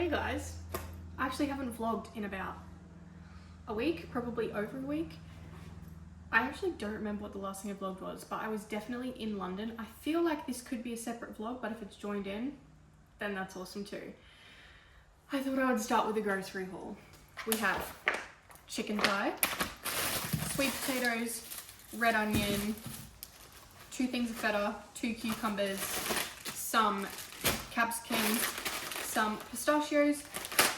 Hey guys, I actually haven't vlogged in about a week, probably over a week. I actually don't remember what the last thing I vlogged was, but I was definitely in London. I feel like this could be a separate vlog, but if it's joined in, then that's awesome too. I thought I would start with a grocery haul. We have chicken thigh, sweet potatoes, red onion, 2 things of feta, 2 cucumbers, some capsicum, some pistachios,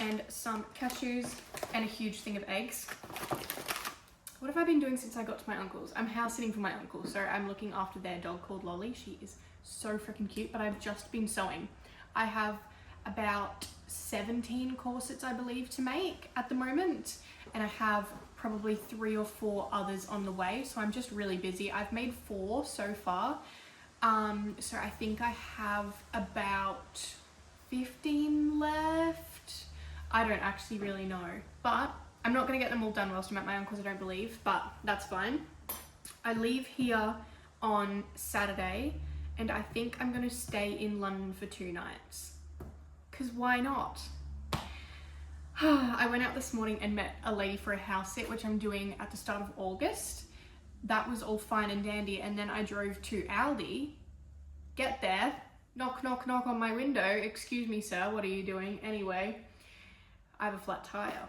and some cashews, and a huge thing of eggs. What have I been doing since I got to my uncle's? I'm house sitting for my uncle, so I'm looking after their dog called Lolly. She is so freaking cute, but I've just been sewing. I have about 17 corsets, I believe, to make at the moment, and I have probably 3 or 4 others on the way, so I'm just really busy. I've made 4 so far, so I think I have about 15 left. I don't actually really know, but I'm not going to get them all done whilst I'm at my uncle's, I don't believe, but that's fine. I leave here on Saturday, and I think I'm going to stay in London for 2 nights, because why not? I went out this morning and met a lady for a house sit, which I'm doing at the start of August. That was all fine and dandy, and then I drove to Aldi, get there, knock, knock, knock on my window. Excuse me, sir, what are you doing? Anyway, I have a flat tire.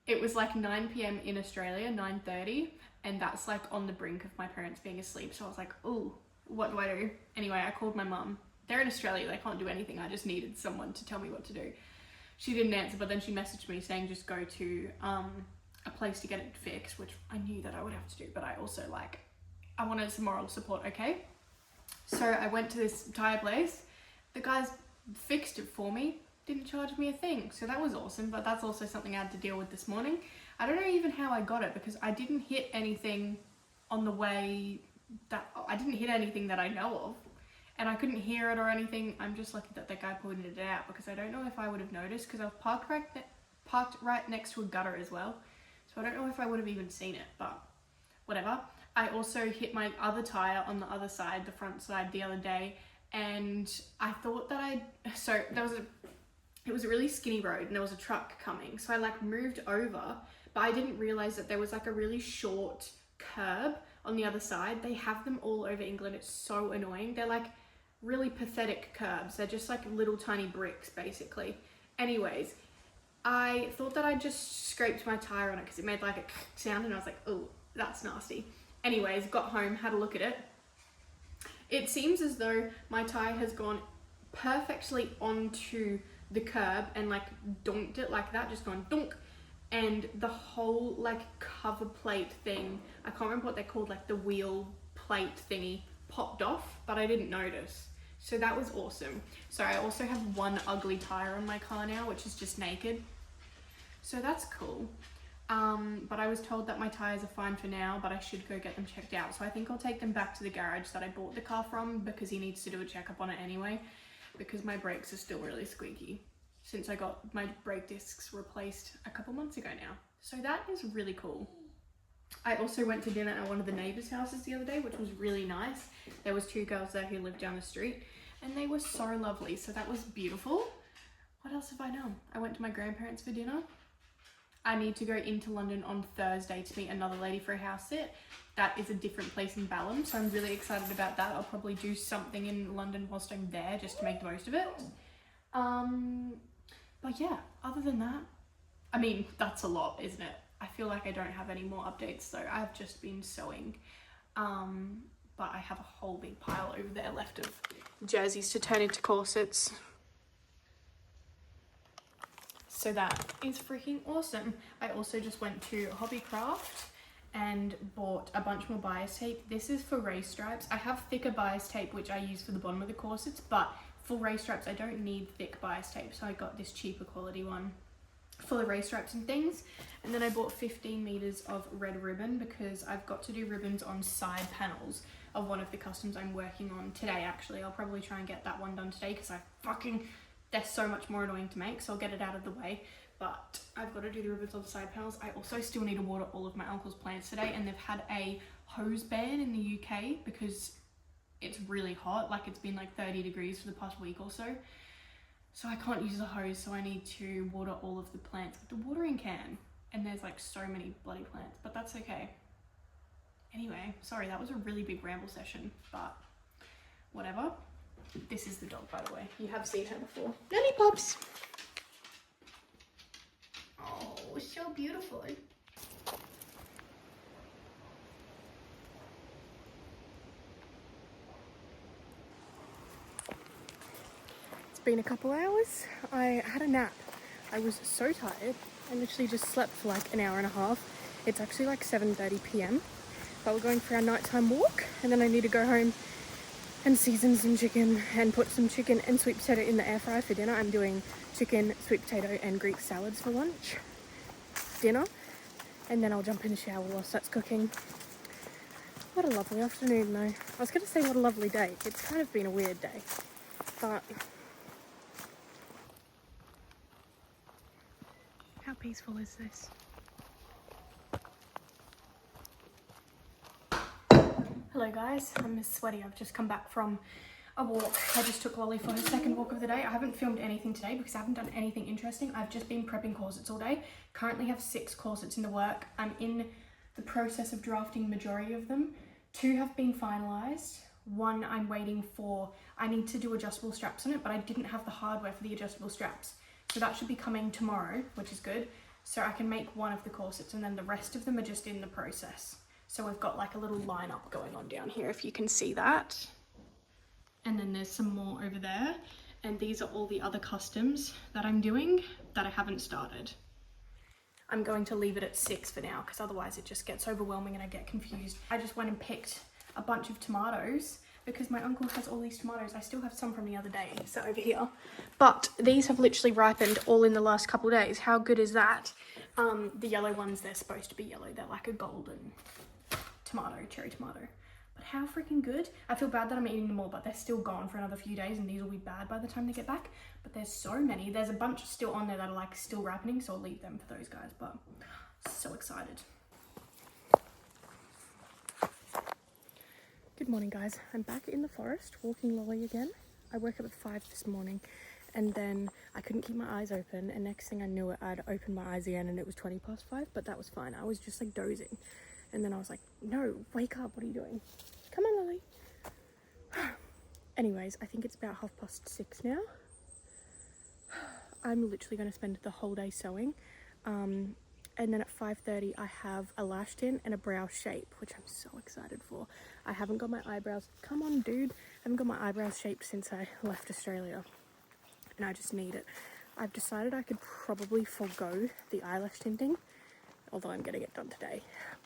It was like 9 p.m. in Australia, 9:30, and that's like on the brink of my parents being asleep. So I was like, oh, what do I do? Anyway, I called my mum. They're in Australia, they can't do anything. I just needed someone to tell me what to do. She didn't answer, but then she messaged me saying just go to a place to get it fixed, which I knew that I would have to do, but I also I wanted some moral support, okay? So I went to this tire place. The guys fixed it for me, didn't charge me a thing. So that was awesome, but that's also something I had to deal with this morning. I don't know even how I got it, because I didn't hit anything on the way I didn't hit anything that I know of, and I couldn't hear it or anything. I'm just lucky that guy pointed it out, because I don't know if I would have noticed, because I was parked right next to a gutter as well. So I don't know if I would have even seen it, but whatever. I also hit my other tire on the other side, the front side, the other day, and I thought that it was a really skinny road and there was a truck coming. So I moved over, but I didn't realize that there was a really short curb on the other side. They have them all over England. It's so annoying. They're really pathetic curbs. They're just little tiny bricks basically. Anyways, I thought that I just scraped my tire on it because it made a sound, and I was like, oh, that's nasty. Anyways, got home, had a look at it. It seems as though my tire has gone perfectly onto the curb and donked it like that, just gone donk, and the whole cover plate thing, I can't remember what they're called, the wheel plate thingy, popped off, but I didn't notice. So that was awesome. So I also have one ugly tire on my car now, which is just naked. So that's cool. But I was told that my tires are fine for now, but I should go get them checked out. So I think I'll take them back to the garage that I bought the car from, because he needs to do a checkup on it anyway, because my brakes are still really squeaky since I got my brake discs replaced a couple months ago now. So that is really cool. I also went to dinner at one of the neighbours' houses the other day, which was really nice. There was 2 girls there who lived down the street, and they were so lovely. So that was beautiful. What else have I done? I went to my grandparents for dinner. I need to go into London on Thursday to meet another lady for a house sit. That is a different place in Balham, so I'm really excited about that. I'll probably do something in London whilst I'm there just to make the most of it. But yeah, other than that, I mean, that's a lot, isn't it? I feel like I don't have any more updates, so I've just been sewing. But I have a whole big pile over there left of jerseys to turn into corsets. So that is freaking awesome. I also just went to Hobbycraft and bought a bunch more bias tape. This is for race stripes. I have thicker bias tape, which I use for the bottom of the corsets, but for race stripes, I don't need thick bias tape. So I got this cheaper quality one for the race stripes and things. And then I bought 15 meters of red ribbon, because I've got to do ribbons on side panels of one of the customs I'm working on today, actually. I'll probably try and get that one done today, because they're so much more annoying to make, so I'll get it out of the way. But I've got to do the ribbons on the side panels. I also still need to water all of my uncle's plants today, and they've had a hose ban in the UK because it's really hot. It's been 30 degrees for the past week or so. So I can't use the hose, so I need to water all of the plants with the watering can. And there's like so many bloody plants, but that's okay. Anyway, sorry, that was a really big ramble session, but whatever. This is the dog, by the way. You have seen her before. Lollipops! Oh, so beautiful. It's been a couple hours. I had a nap. I was so tired. I literally just slept for like an hour and a half. It's actually like 7:30 p.m. But we're going for our nighttime walk, and then I need to go home and season some chicken and put some chicken and sweet potato in the air fryer for dinner. I'm doing chicken, sweet potato and Greek salads for lunch, dinner, and then I'll jump in the shower whilst that's cooking. What a lovely afternoon though. I was going to say what a lovely day. It's kind of been a weird day, but how peaceful is this? Hello guys, I'm Miss Sweaty. I've just come back from a walk. I just took Lolly for her second walk of the day. I haven't filmed anything today because I haven't done anything interesting. I've just been prepping corsets all day. Currently have 6 corsets in the work. I'm in the process of drafting majority of them. 2 have been finalized. 1 I'm waiting for. I need to do adjustable straps on it, but I didn't have the hardware for the adjustable straps. So that should be coming tomorrow, which is good. So I can make 1 of the corsets, and then the rest of them are just in the process. So we've got like a little lineup going on down here, if you can see that. And then there's some more over there. And these are all the other customs that I'm doing that I haven't started. I'm going to leave it at 6 for now, because otherwise it just gets overwhelming and I get confused. I just went and picked a bunch of tomatoes because my uncle has all these tomatoes. I still have some from the other day, so over here. But these have literally ripened all in the last couple of days. How good is that? The yellow ones, they're supposed to be yellow. They're like a golden tomato, cherry tomato. But how freaking good. I feel bad that I'm eating them all, but they're still gone for another few days and these will be bad by the time they get back. But there's so many. There's a bunch still on there that are like still ripening, so I'll leave them for those guys, but so excited. Good morning guys. I'm back in the forest walking Lolly again. I woke up at 5 this morning and then I couldn't keep my eyes open, and next thing I knew it, I'd opened my eyes again and it was 5:20, but that was fine. I was just like dozing. And then I was like, no, wake up, what are you doing? Come on, Lolly. Anyways, I think it's about 6:30 now. I'm literally going to spend the whole day sewing. And then at 5:30, I have a lash tint and a brow shape, which I'm so excited for. I haven't got my eyebrows, come on, dude. I haven't got my eyebrows shaped since I left Australia. And I just need it. I've decided I could probably forego the eyelash tinting, although I'm getting it done today.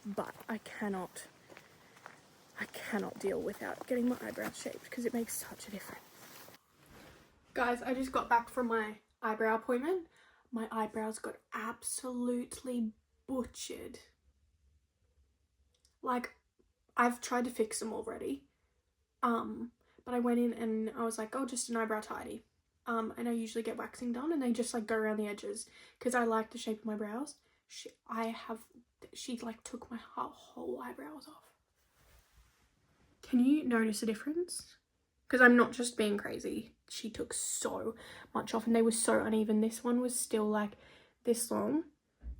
But I cannot deal without getting my eyebrows shaped because it makes such a difference. Guys, I just got back from my eyebrow appointment. My eyebrows got absolutely butchered. Like, I've tried to fix them already. But I went in and I was like, oh, just an eyebrow tidy. And I usually get waxing done and they just like go around the edges because I like the shape of my brows. She like took my whole eyebrows off. Can you notice a difference? Because I'm not just being crazy. She took so much off and they were so uneven. This one was still like this long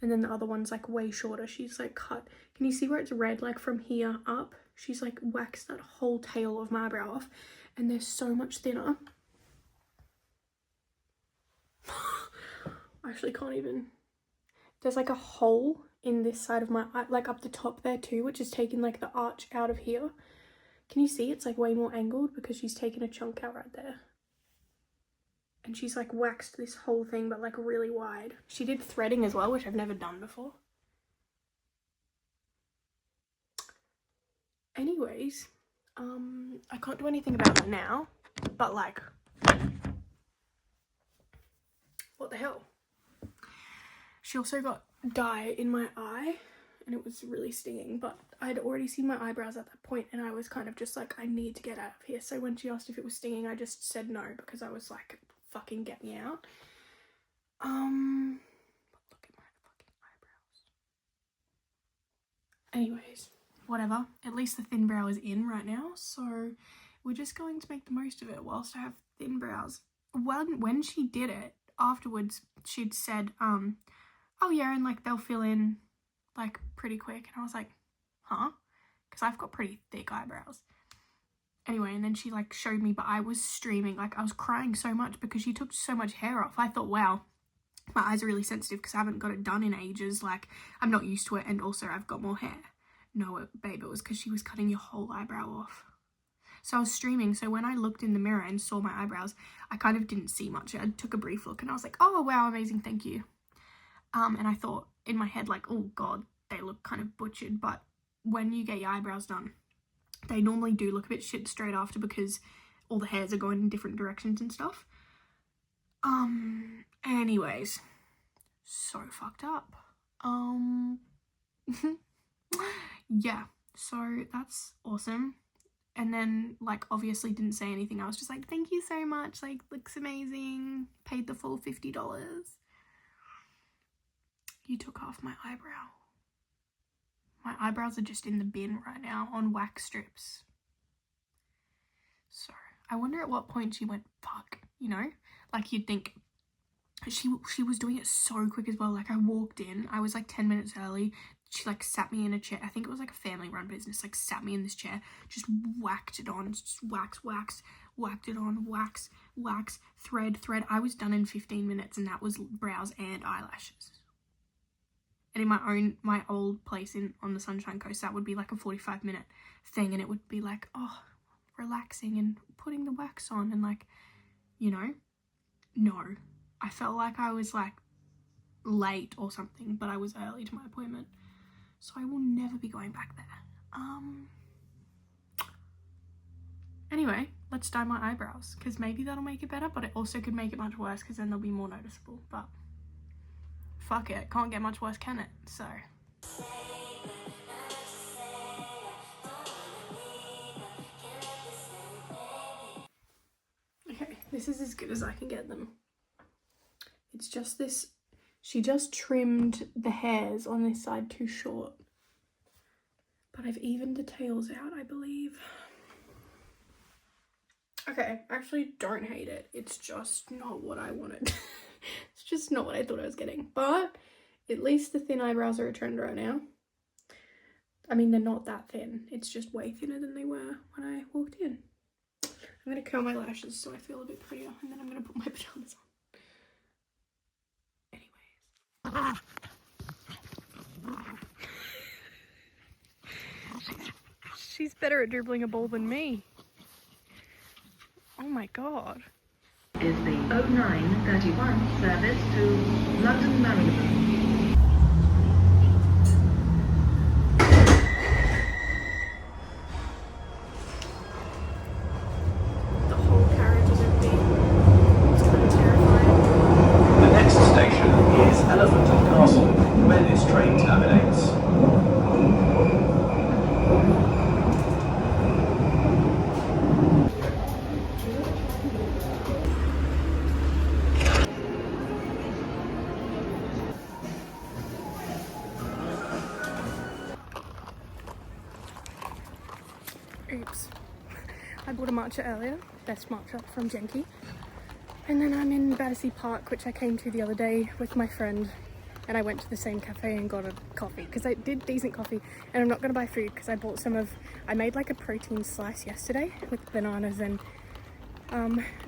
and then the other one's like way shorter. She's like cut. Can you see where it's red like from here up? She's like waxed that whole tail of my eyebrow off and they're so much thinner. I actually can't even. There's like a hole in this side of my eye, like up the top there too, which is taking like the arch out of here. Can you see? It's like way more angled because she's taken a chunk out right there. And she's like waxed this whole thing, but like really wide. She did threading as well, which I've never done before. Anyways, I can't do anything about it now, but like, what the hell? She also got dye in my eye and it was really stinging, but I'd already seen my eyebrows at that point and I was kind of just like, I need to get out of here. So when she asked if it was stinging, I just said no because I was like, fucking get me out. But look at my fucking eyebrows. Anyways, whatever. At least the thin brow is in right now, so we're just going to make the most of it whilst I have thin brows. when she did it afterwards, she'd said, oh yeah, and like they'll fill in like pretty quick. And I was like, huh? Because I've got pretty thick eyebrows. Anyway, and then she like showed me, but I was streaming, like I was crying so much because she took so much hair off. I thought, wow, my eyes are really sensitive because I haven't got it done in ages. Like, I'm not used to it, and also I've got more hair. No, babe, it was because she was cutting your whole eyebrow off. So I was streaming, so when I looked in the mirror and saw my eyebrows, I kind of didn't see much. I took a brief look and I was like, oh wow, amazing, thank you. And I thought in my head, like, oh god, they look kind of butchered. But when you get your eyebrows done, they normally do look a bit shit straight after because all the hairs are going in different directions and stuff. Anyways, so fucked up. Yeah, so that's awesome. And then, like, obviously didn't say anything. I was just like, thank you so much, like, looks amazing. Paid the full $50. You took off my eyebrow. My eyebrows are just in the bin right now on wax strips. So I wonder at what point she went, fuck, you know? Like, you'd think she was doing it so quick as well. Like, I walked in, I was like 10 minutes early. She like sat me in a chair. I think it was like a family run business, like sat me in this chair, just whacked it on, just whacked it on, wax, thread. I was done in 15 minutes, and that was brows and eyelashes. And in my old place on the Sunshine Coast, that would be like a 45-minute thing, and it would be like, oh, relaxing and putting the wax on, and like, you know, no. I felt like I was like late or something, but I was early to my appointment. So I will never be going back there. Anyway, let's dye my eyebrows, because maybe that'll make it better, but it also could make it much worse because then they'll be more noticeable. But fuck it, can't get much worse, can it? So okay, this is as good as I can get them. It's just this, she just trimmed the hairs on this side too short, but I've evened the tails out, I believe. Okay, I actually don't hate it. It's just not what I wanted. It's just not what I thought I was getting. But at least the thin eyebrows are a trend right now. I mean, they're not that thin. It's just way thinner than they were when I walked in. I'm going to curl my lashes so I feel a bit prettier, and then I'm going to put my pajamas on. Anyways. She's better at dribbling a ball than me. Oh my god. Is the 0931 service to London Marylebone. The whole carriage is empty. It's kind of terrifying. The next station is Elephant and Castle, where this train terminates. Oops. I bought a matcha earlier, best matcha from Genki. And then I'm in Battersea Park, which I came to the other day with my friend, and I went to the same cafe and got a coffee because I did decent coffee. And I'm not going to buy food because I bought I made like a protein slice yesterday with bananas and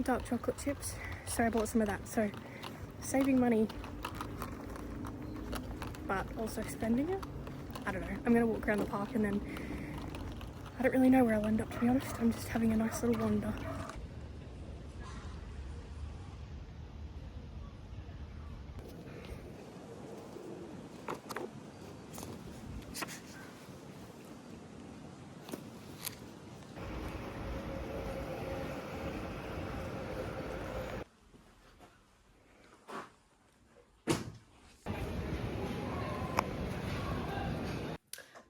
dark chocolate chips, so I bought some of that. So saving money but also spending it. I don't know, I'm going to walk around the park and then I don't really know where I'll end up, to be honest. I'm just having a nice little wander.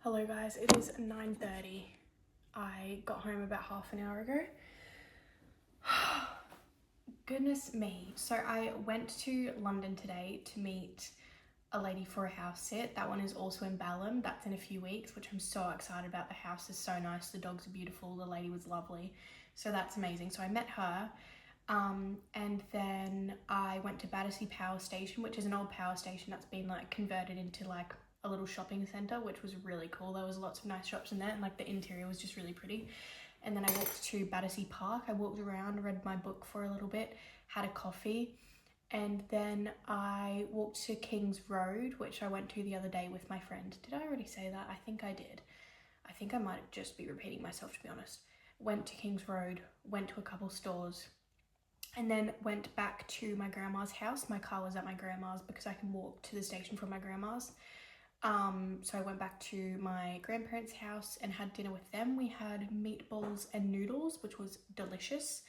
Hello guys, it is 9:30. I got home about half an hour ago. Goodness me. So I went to London today to meet a lady for a house sit. That one is also in Balham. That's in a few weeks, which I'm so excited about. The house is so nice. The dogs are beautiful. The lady was lovely. So that's amazing. So I met her. And then I went to Battersea Power Station, which is an old power station that's been like converted into like a little shopping centre, which was really cool. There was lots of nice shops in there, and like the interior was just really pretty. And then I walked to Battersea Park. I walked around, read my book for a little bit, had a coffee, and then I walked to King's Road, which I went to the other day with my friend. Did I already say that? I think I did. I think I might just be repeating myself, to be honest. Went to King's Road, went to a couple stores, and then went back to my grandma's house. My car was at my grandma's because I can walk to the station from my grandma's. So I went back to my grandparents' house and had dinner with them. We had meatballs and noodles, which was delicious.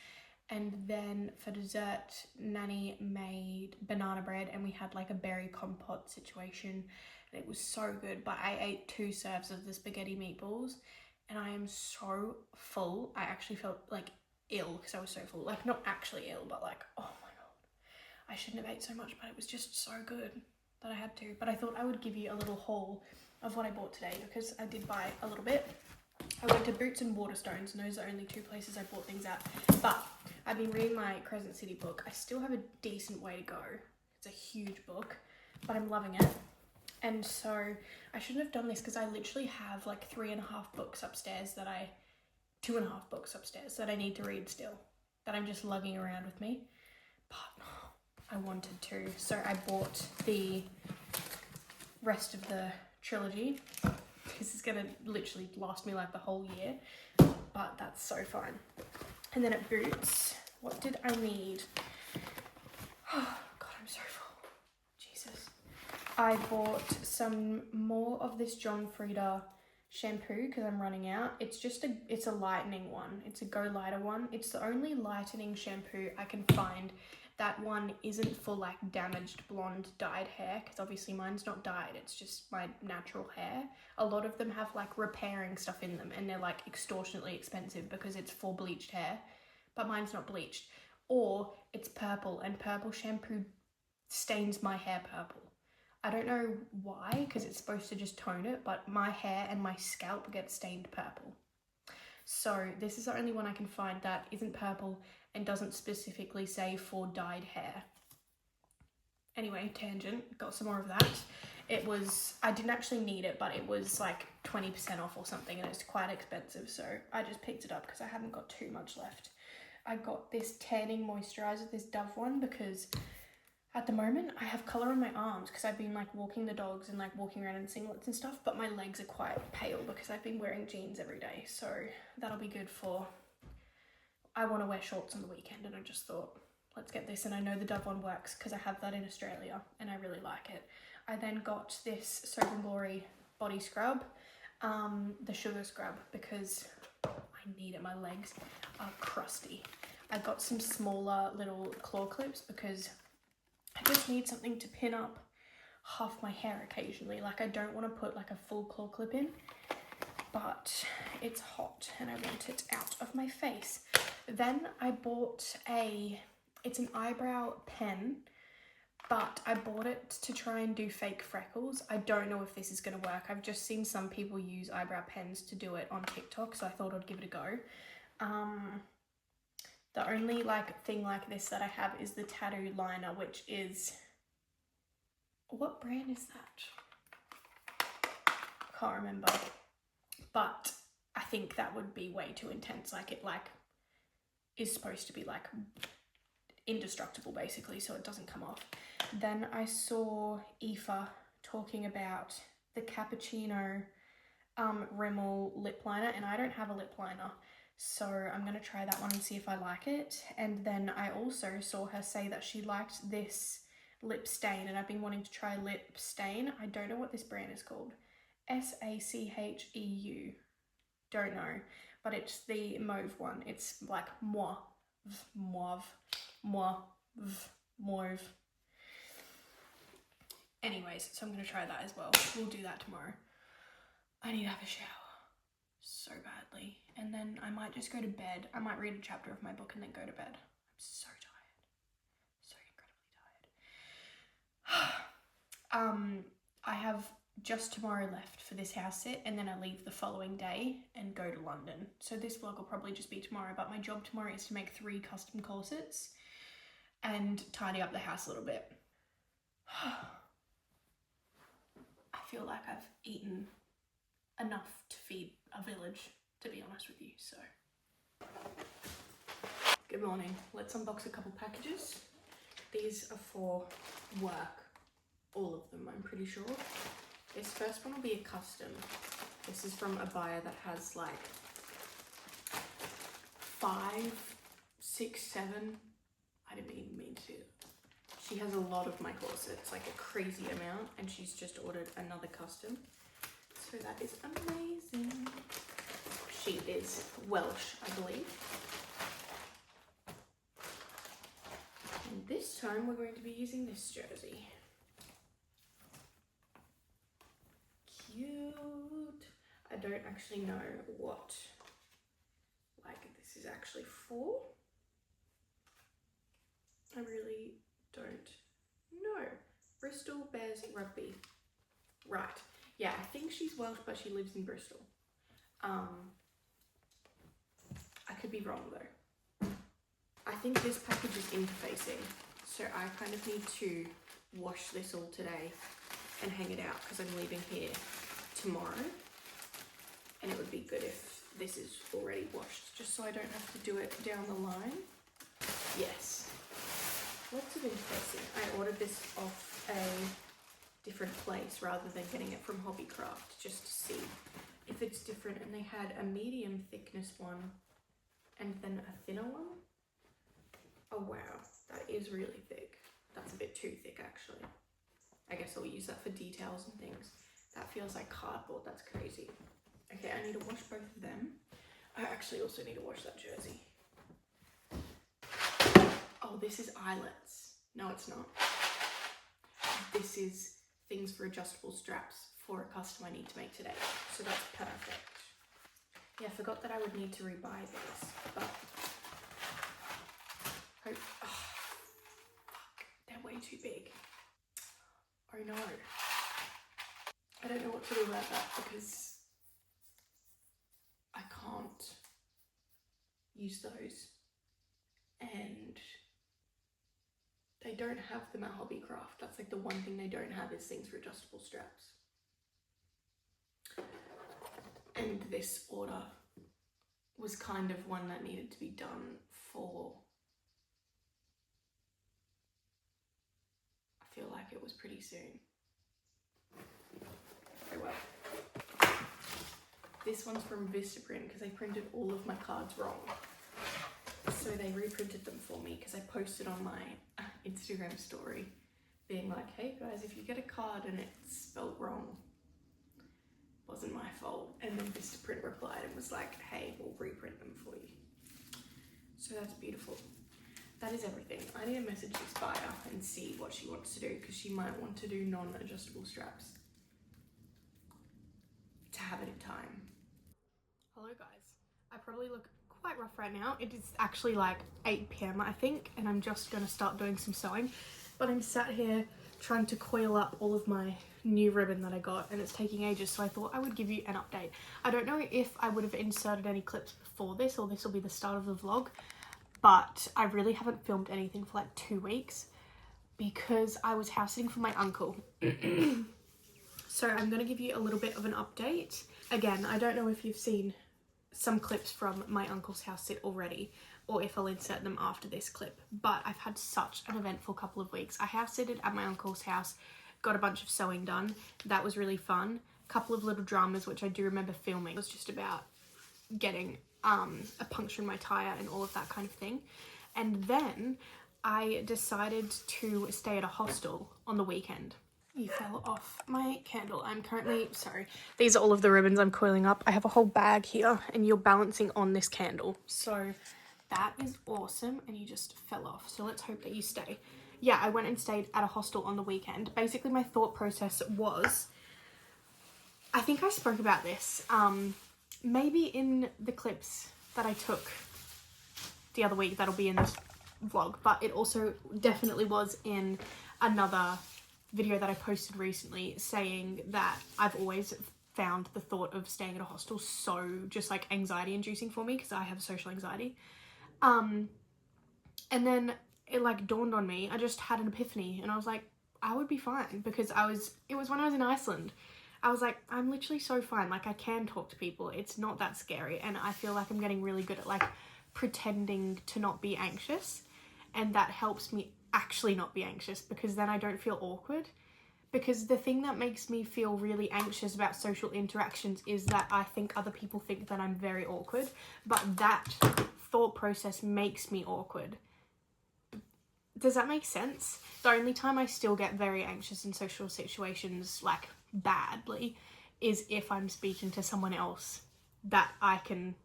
And then for dessert, Nanny made banana bread and we had like a berry compote situation. It was so good, but I ate 2 serves of the spaghetti meatballs and I am so full. I actually felt like ill because I was so full. Like not actually ill, but like, oh my God. I shouldn't have ate so much, but it was just so good that I had to. But I thought I would give you a little haul of what I bought today because I did buy a little bit. I went to Boots and Waterstones, and those are only 2 places I bought things at. But I've been reading my Crescent City book. I still have a decent way to go. It's a huge book, but I'm loving it. And so I shouldn't have done this because I literally have like 3.5 books upstairs 2.5 books upstairs that I need to read still, that I'm just lugging around with me. But I wanted to. So I bought the rest of the trilogy. This is gonna literally last me like the whole year, but that's so fine. And then at Boots, what did I need? Oh God, I'm so full. Jesus. I bought some more of this John Frieda shampoo because I'm running out. It's a lightening one. It's a Go Lighter one. It's the only lightening shampoo I can find. That one isn't for like damaged blonde dyed hair because obviously mine's not dyed, it's just my natural hair. A lot of them have like repairing stuff in them and they're like extortionately expensive because it's for bleached hair, but mine's not bleached. Or it's purple and purple shampoo stains my hair purple. I don't know why because it's supposed to just tone it, but my hair and my scalp get stained purple. So this is the only one I can find that isn't purple and doesn't specifically say for dyed hair. Anyway, tangent, got some more of that. I didn't actually need it, but it was like 20% off or something and it's quite expensive. So I just picked it up because I haven't got too much left. I got this tanning moisturizer, this Dove one, because at the moment I have colour on my arms because I've been like walking the dogs and like walking around in singlets and stuff, but my legs are quite pale because I've been wearing jeans every day. So that'll be good for, I want to wear shorts on the weekend and I just thought, let's get this. And I know the Dove one works because I have that in Australia and I really like it. I then got this Soap & Glory body scrub, the sugar scrub, because I need it. My legs are crusty. I got some smaller little claw clips because I just need something to pin up half my hair occasionally. Like I don't want to put like a full claw clip in, but it's hot and I want it out of my face. Then I bought it's an eyebrow pen, but I bought it to try and do fake freckles. I don't know if this is going to work. I've just seen some people use eyebrow pens to do it on TikTok, so I thought I'd give it a go. The only like thing like this that I have is the tattoo liner, which is, what brand is that? Can't remember, but I think that would be way too intense. Like it like is supposed to be like indestructible basically, so it doesn't come off. Then I saw Aoife talking about the Cappuccino Rimmel lip liner, and I don't have a lip liner, so I'm going to try that one and see if I like it. And then I also saw her say that she liked this lip stain, and I've been wanting to try lip stain. I don't know what this brand is called. Sacheu. Don't know, but it's the mauve one. It's like mauve. Anyways, so I'm going to try that as well. We'll do that tomorrow. I need to have a shower so badly. And then I might just go to bed. I might read a chapter of my book and then go to bed. I'm so tired. So incredibly tired. I have just tomorrow left for this house sit, and then I leave the following day and go to London. So this vlog will probably just be tomorrow, but my job tomorrow is to make 3 custom corsets and tidy up the house a little bit. I feel like I've eaten enough to feed a village, to be honest with you, so. Good morning. Let's unbox a couple packages. These are for work. All of them, I'm pretty sure. This first one will be a custom. This is from a buyer that has like 5, 6, 7. I didn't even mean to do that. She has a lot of my corsets, like a crazy amount, and she's just ordered another custom. So that is amazing. She is Welsh, I believe. And this time we're going to be using this jersey. Cute. I don't actually know what this is actually for. I really don't know. Bristol Bears Rugby. Right. Yeah, I think she's Welsh, but she lives in Bristol. I could be wrong though. I think this package is interfacing, so I kind of need to wash this all today and hang it out because I'm leaving here tomorrow, and it would be good if this is already washed, just so I don't have to do it down the line. Yes. Lots of interfacing. I ordered this off a different place rather than getting it from Hobbycraft, just to see if it's different, and they had a medium thickness one and then a thinner one. Oh wow, that is really thick. That's a bit too thick actually. I guess I'll use that for details and things. That feels like cardboard, that's crazy. Okay, I need to wash both of them. I actually also need to wash that jersey. Oh, this is eyelets. No, it's not. This is things for adjustable straps for a custom I need to make today. So that's perfect. Yeah, I forgot that I would need to rebuy these, but oh, fuck, they're way too big. Oh no. I don't know what to do about that because I can't use those, and they don't have them at Hobbycraft. That's like the one thing they don't have is things for adjustable straps. And this order was kind of one that needed to be done for, I feel like it was pretty soon. Oh well. This one's from Vistaprint because I printed all of my cards wrong. So they reprinted them for me because I posted on my Instagram story being like, hey guys, if you get a card and it's spelt wrong, wasn't my fault. And then Vistaprint replied and was like, hey, we'll reprint them for you. So that's beautiful. That is everything. I need to message this buyer and see what she wants to do because she might want to do non-adjustable straps to have it in time. Hello guys. I probably look quite rough right now. It is actually like 8 p.m. I think, and I'm just gonna start doing some sewing, but I'm sat here trying to coil up all of my new ribbon that I got, and it's taking ages, so I thought I would give you an update. I don't know if I would have inserted any clips before this or this will be the start of the vlog, but I really haven't filmed anything for like 2 weeks because I was house sitting for my uncle. So I'm gonna give you a little bit of an update. Again, I don't know if you've seen some clips from my uncle's house sit already, or if I'll insert them after this clip, but I've had such an eventful couple of weeks. I house sitted at my uncle's house, got a bunch of sewing done. That was really fun. Couple of little dramas which I do remember filming. It was just about getting a puncture in my tire and all of that kind of thing. And then I decided to stay at a hostel on the weekend. You fell off my candle. I'm currently, sorry, these are all of the ribbons I'm coiling up. I have a whole bag here and you're balancing on this candle. So that is awesome, and you just fell off. So let's hope that you stay. Yeah, I went and stayed at a hostel on the weekend. Basically my thought process was, I think I spoke about this, maybe in the clips that I took the other week that'll be in this vlog, but it also definitely was in another video that I posted recently saying that I've always found the thought of staying at a hostel so just like anxiety inducing for me because I have social anxiety. And then it like dawned on me, I just had an epiphany and I was like, I would be fine because it was when I was in Iceland. I was like, I'm literally so fine. Like I can talk to people. It's not that scary. And I feel like I'm getting really good at like pretending to not be anxious. And that helps me actually not be anxious because then I don't feel awkward. Because the thing that makes me feel really anxious about social interactions is that I think other people think that I'm very awkward. But that thought process makes me awkward. Does that make sense? The only time I still get very anxious in social situations, like badly, is if I'm speaking to someone else that I can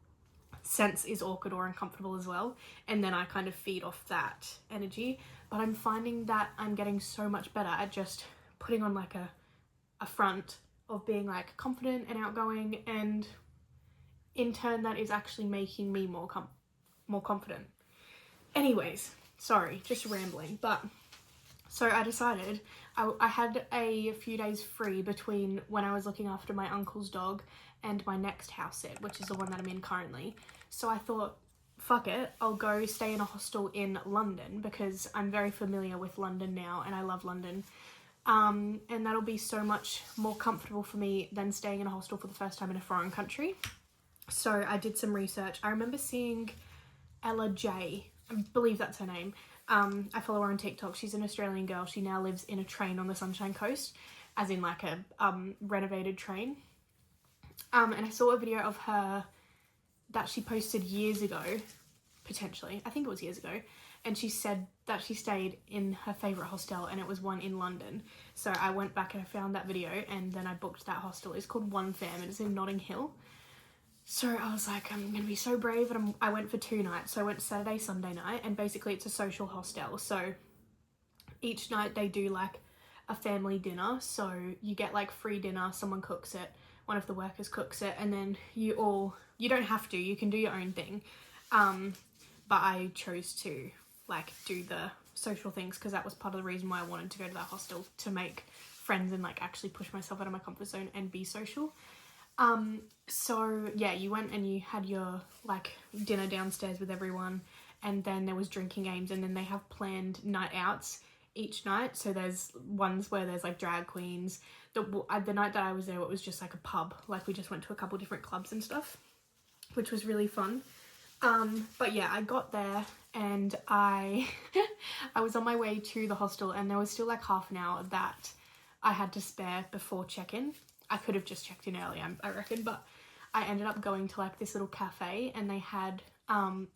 sense is awkward or uncomfortable as well, and then I kind of feed off that energy. But I'm finding that I'm getting so much better at just putting on like a front of being like confident and outgoing, and in turn that is actually making me more confident. Anyways, sorry, just rambling. But so I decided I had a few days free between when I was looking after my uncle's dog and my next house sit, which is the one that I'm in currently. So I thought, fuck it, I'll go stay in a hostel in London because I'm very familiar with London now and I love London. And that'll be so much more comfortable for me than staying in a hostel for the first time in a foreign country. So I did some research. I remember seeing Ella J, I believe that's her name. I follow her on TikTok. She's an Australian girl. She now lives in a train on the Sunshine Coast, as in like a renovated train. And I saw a video of her that she posted years ago, potentially. I think it was years ago. And she said that she stayed in her favourite hostel and it was one in London. So I went back and I found that video and then I booked that hostel. It's called One Fam and it's in Notting Hill. So I was like, I'm going to be so brave, and I went for 2 nights. So I went Saturday, Sunday night, and basically it's a social hostel. So each night they do like a family dinner. So you get like free dinner, someone cooks it, one of the workers cooks it, and then you don't have to, you can do your own thing. But I chose to like do the social things because that was part of the reason why I wanted to go to that hostel, to make friends and like actually push myself out of my comfort zone and be social. So yeah, you went and you had your like dinner downstairs with everyone, and then there was drinking games, and then they have planned night outs each night. So there's ones where there's like drag queens. The night that I was there, it was just like a pub. Like we just went to a couple different clubs and stuff, which was really fun. But yeah, I got there and I was on my way to the hostel, and there was still like half an hour that I had to spare before check-in. I could have just checked in early, I reckon, but I ended up going to like this little cafe, and they had,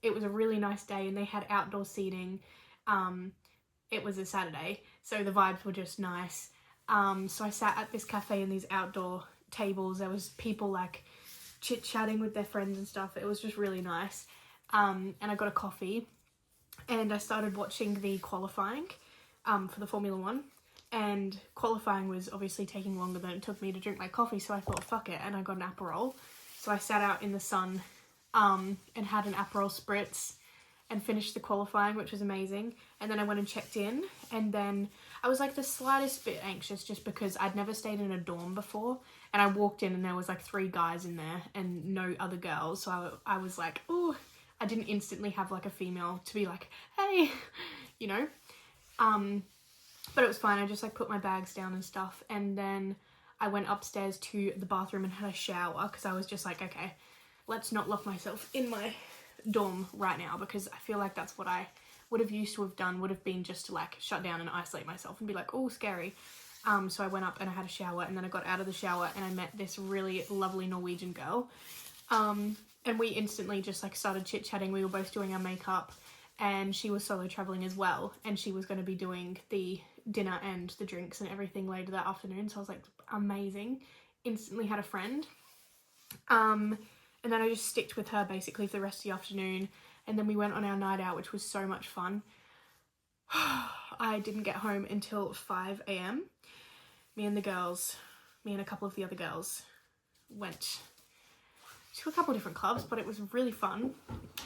it was a really nice day and they had outdoor seating. It was a Saturday, so the vibes were just nice. So I sat at this cafe in these outdoor tables. There was people like chit-chatting with their friends and stuff. It was just really nice. And I got a coffee and I started watching the qualifying for the Formula 1. And qualifying was obviously taking longer than it took me to drink my coffee, so I thought, fuck it, and I got an Aperol. So I sat out in the sun and had an Aperol spritz and finished the qualifying, which was amazing. And then I went and checked in, and then I was like the slightest bit anxious just because I'd never stayed in a dorm before, and I walked in and there was like 3 guys in there and no other girls, so I was like, oh, I didn't instantly have like a female to be like, hey, you know. But it was fine. I just like put my bags down and stuff, and then I went upstairs to the bathroom and had a shower because I was just like, okay, let's not lock myself in my dorm right now, because I feel like that's what I would have used to have done, would have been just to like shut down and isolate myself and be like, oh, scary. So I went up and I had a shower, and then I got out of the shower and I met this really lovely Norwegian girl. And we instantly just like started chit-chatting. We were both doing our makeup, and she was solo traveling as well, and she was going to be doing the dinner and the drinks and everything later that afternoon. So I was like, amazing. Instantly had a friend. And then I just sticked with her basically for the rest of the afternoon, and then we went on our night out, which was so much fun. I didn't get home until 5 a.m. Me and a couple of the other girls went to a couple of different clubs, but it was really fun.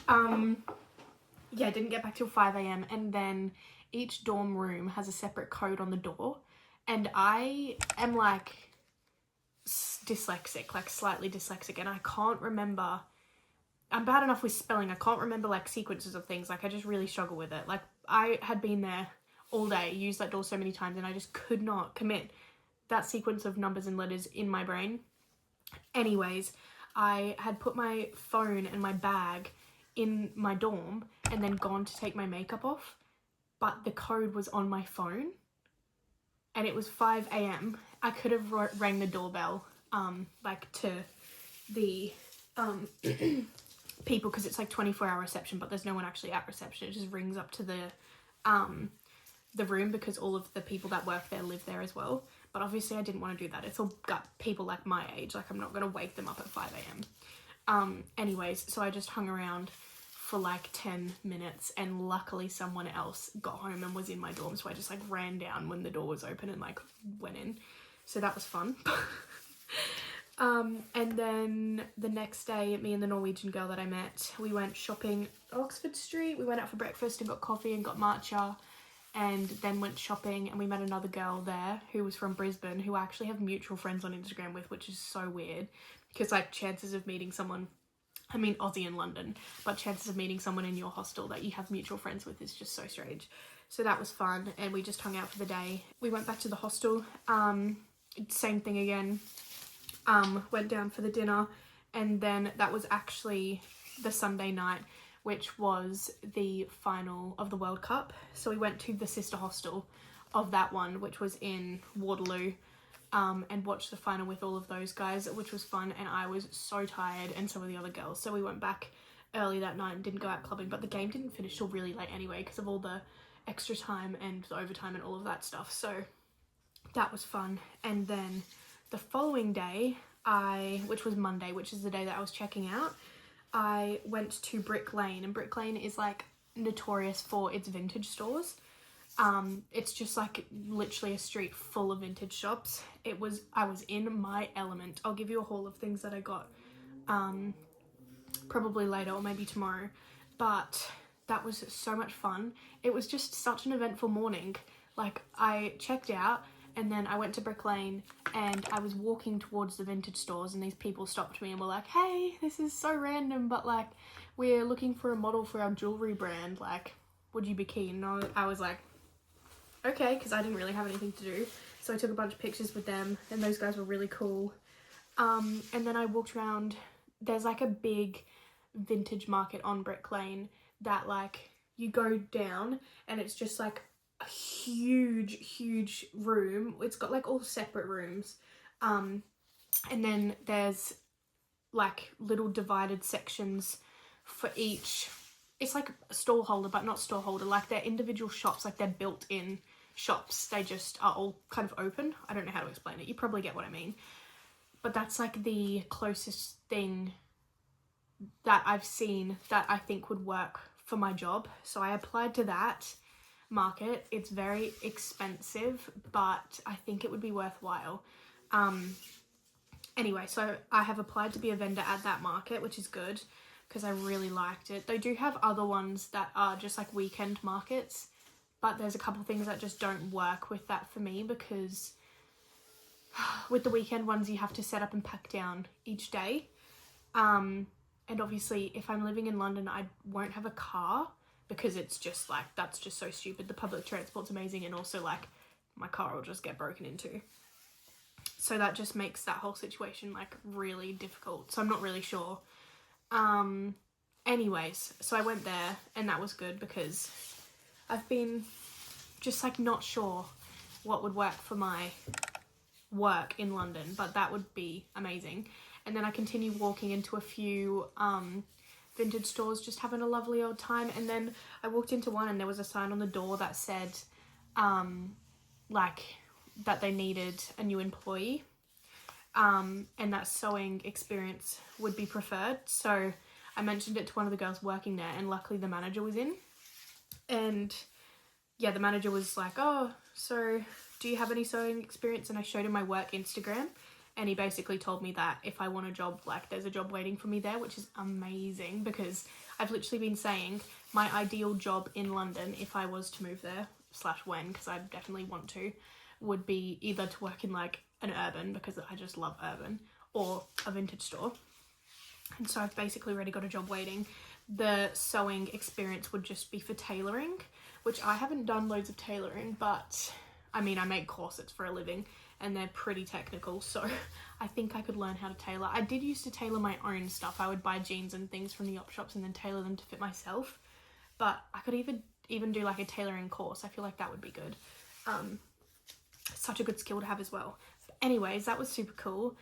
Yeah, I didn't get back till 5 a.m. and then each dorm room has a separate code on the door, And I am like dyslexic, like slightly dyslexic, and I can't remember. I'm bad enough with spelling. I can't remember like sequences of things. Like I just really struggle with it. Like I had been there all day, used that door so many times, and I just could not commit that sequence of numbers and letters in my brain. Anyways, I had put my phone and my bag in my dorm and then gone to take my makeup off, but the code was on my phone and it was 5 a.m. I could have rang the doorbell like to the people, because it's like 24-hour reception, but there's no one actually at reception. It just rings up to the room, because all of the people that work there live there as well. But obviously I didn't want to do that. It's all got people like my age. Like I'm not going to wake them up at 5 a.m. Anyways, so I just hung around for like 10 minutes and luckily someone else got home and was in my dorm. So I just like ran down when the door was open and like went in. So that was fun. And then the next day, me and the Norwegian girl that I met, we went shopping Oxford Street. We went out for breakfast and got coffee and got matcha, and then went shopping, and we met another girl there who was from Brisbane, who I actually have mutual friends on Instagram with, which is so weird, because like chances of meeting someone, I mean Aussie in London, but chances of meeting someone in your hostel that you have mutual friends with is just so strange. So that was fun, and we just hung out for the day. We went back to the hostel, same thing again. Went down for the dinner, and then that was actually the Sunday night, which was the final of the World Cup. So we went to the sister hostel of that one, which was in Waterloo, and watched the final with all of those guys, which was fun, and I was so tired, and so were the other girls. So we went back early that night and didn't go out clubbing, but the game didn't finish till really late anyway because of all the extra time and the overtime and all of that stuff. So that was fun. And then the following day, which was Monday, which is the day that I was checking out, I went to Brick Lane, and Brick Lane is like notorious for its vintage stores. It's just like literally a street full of vintage shops. I was in my element. I'll give you a haul of things that I got probably later or maybe tomorrow, but that was so much fun. It was just such an eventful morning. Like I checked out, and then I went to Brick Lane, and I was walking towards the vintage stores, and these people stopped me and were like, hey, this is so random, but like we're looking for a model for our jewelry brand, like would you be keen? And I was like, okay, because I didn't really have anything to do. So I took a bunch of pictures with them, and those guys were really cool. And then I walked around. There's like a big vintage market on Brick Lane that like you go down, and it's just like a huge room. It's got like all separate rooms, and then there's like little divided sections for each. It's like a stall holder, but not stall holder, like they're individual shops, like they're built-in shops. They just are all kind of open. I don't know how to explain it. You probably get what I mean. But that's like the closest thing that I've seen that I think would work for my job. So I applied to that market. It's very expensive, but I think it would be worthwhile. Anyway, so I have applied to be a vendor at that market, which is good because I really liked it. They do have other ones that are just like weekend markets, but there's a couple things that just don't work with that for me, because with the weekend ones you have to set up and pack down each day. And obviously if I'm living in London, I won't have a car, because it's just like, that's just so stupid. The public transport's amazing, and also like my car will just get broken into. So that just makes that whole situation like really difficult. So I'm not really sure. Anyways, so I went there, and that was good because I've been just like not sure what would work for my work in London, but that would be amazing. And then I continued walking into a few vintage stores, just having a lovely old time. And then I walked into one, and there was a sign on the door that said like that they needed a new employee, and that sewing experience would be preferred. So I mentioned it to one of the girls working there, and luckily the manager was in. And yeah, the manager was like, oh, so do you have any sewing experience? And I showed him my work Instagram, and he basically told me that if I want a job, like there's a job waiting for me there, which is amazing, because I've literally been saying my ideal job in London, if I was to move there / when, because I definitely want to, would be either to work in like an urban, because I just love urban, or a vintage store. And so I've basically already got a job waiting. The sewing experience would just be for tailoring, which I haven't done loads of tailoring, but I mean, I make corsets for a living and they're pretty technical, so I think I could learn how to tailor. I did used to tailor my own stuff. I would buy jeans and things from the op shops and then tailor them to fit myself, but I could even do like a tailoring course. I feel like that would be good. Such a good skill to have as well. But anyways, that was super cool.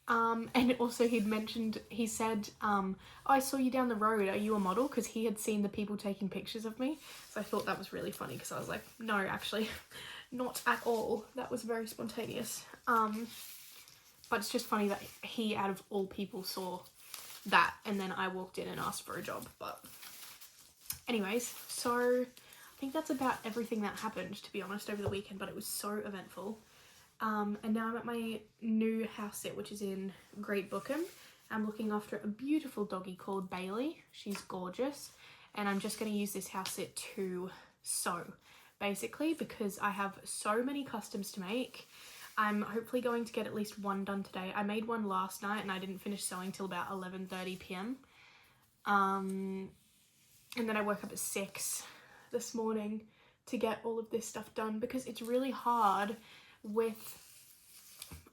And also he said, oh, I saw you down the road, are you a model? Because he had seen the people taking pictures of me. So I thought that was really funny, because I was like, no, actually, not at all. That was very spontaneous. But it's just funny that he, out of all people, saw that, and then I walked in and asked for a job. But anyways, so I think that's about everything that happened, to be honest, over the weekend, but it was so eventful. And now I'm at my new house sit, which is in Great Bookham. I'm looking after a beautiful doggy called Bailey. She's gorgeous. And I'm just going to use this house sit to sew, basically, because I have so many customs to make. I'm hopefully going to get at least one done today. I made one last night and I didn't finish sewing till about 11:30 p.m. And then I woke up at 6 this morning to get all of this stuff done, because it's really hard with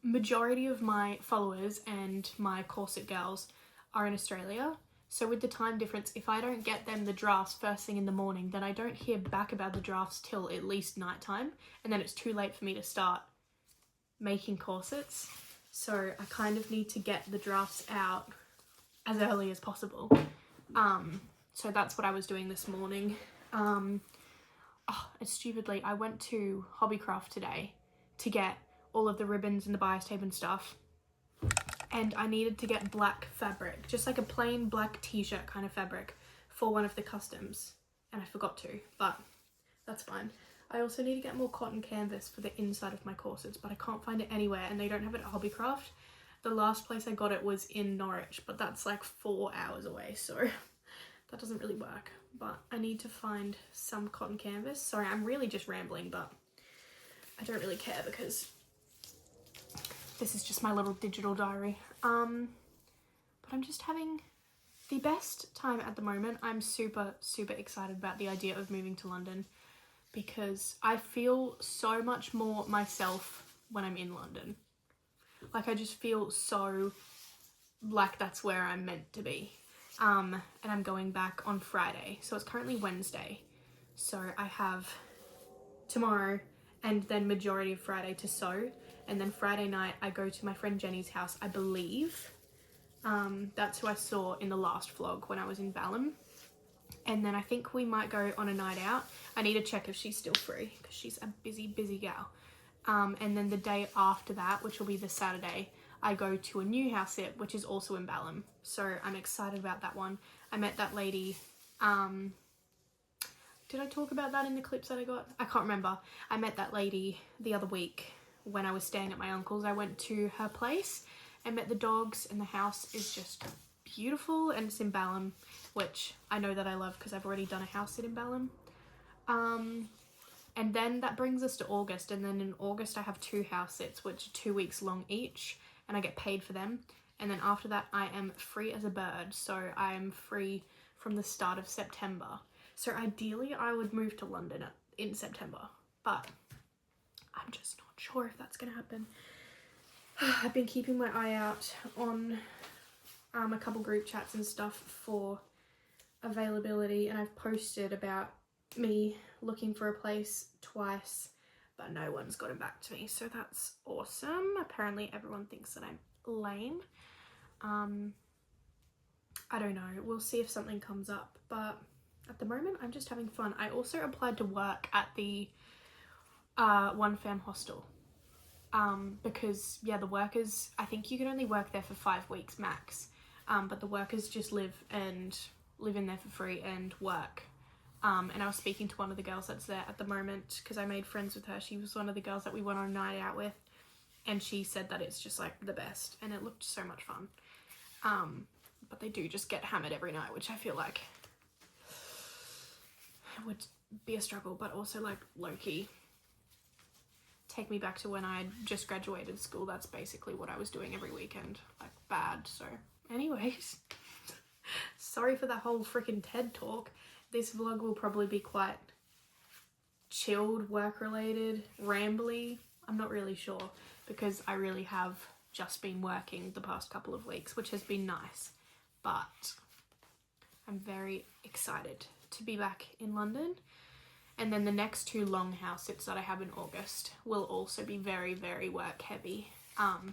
majority of my followers and my corset girls are in Australia. So with the time difference, if I don't get them the drafts first thing in the morning, then I don't hear back about the drafts till at least nighttime, and then it's too late for me to start making corsets. So I kind of need to get the drafts out as early as possible. So that's what I was doing this morning. And stupidly, I went to Hobbycraft today to get all of the ribbons and the bias tape and stuff, and I needed to get black fabric, just like a plain black t-shirt kind of fabric for one of the customs, and I forgot to, but that's fine. I also need to get more cotton canvas for the inside of my corsets, but I can't find it anywhere, and they don't have it at Hobbycraft. The last place I got it was in Norwich, but that's like 4 hours away, so that doesn't really work. But I need to find some cotton canvas. Sorry, I'm really just rambling, but I don't really care, because this is just my little digital diary. But I'm just having the best time at the moment. I'm super, super excited about the idea of moving to London, because I feel so much more myself when I'm in London. Like, I just feel so like that's where I'm meant to be. And I'm going back on Friday. So it's currently Wednesday. So I have tomorrow and then majority of Friday to sew, and then Friday night I go to my friend Jenny's house, I believe. That's who I saw in the last vlog when I was in Balham, and then I think we might go on a night out. I need to check if she's still free, because she's a busy gal. And then the day after that, which will be the Saturday, I go to a new house sit, which is also in Balham, so I'm excited about that one. I met that lady, did I talk about that in the clips that I got? I can't remember. I met that lady the other week when I was staying at my uncle's. I went to her place and met the dogs, and the house is just beautiful, and it's in Balham, which I know that I love because I've already done a house sit in Balham. And then that brings us to August, and then in August I have 2 house sits, which are 2 weeks long each, and I get paid for them. And then after that I am free as a bird, so I am free from the start of September. So ideally I would move to London in September, but I'm just not sure if that's gonna happen. I've been keeping my eye out on a couple group chats and stuff for availability, and I've posted about me looking for a place twice, but no one's gotten back to me, so that's awesome. Apparently everyone thinks that I'm lame. I don't know, we'll see if something comes up, but at the moment I'm just having fun. I also applied to work at the one fam hostel, because yeah, the workers, I think you can only work there for 5 weeks max, but the workers just live in there for free and work. And I was speaking to one of the girls that's there at the moment, because I made friends with her. She was one of the girls that we went on a night out with, and she said that it's just like the best, and it looked so much fun. But they do just get hammered every night, which I feel like would be a struggle, but also like low-key take me back to when I just graduated school. That's basically what I was doing every weekend, like bad. So anyways, sorry for that whole freaking TED talk. This vlog will probably be quite chilled, work related, rambly. I'm not really sure because I really have just been working the past couple of weeks, which has been nice, but I'm very excited to be back in London. And then the next 2 long house sits that I have in August will also be very, very work heavy,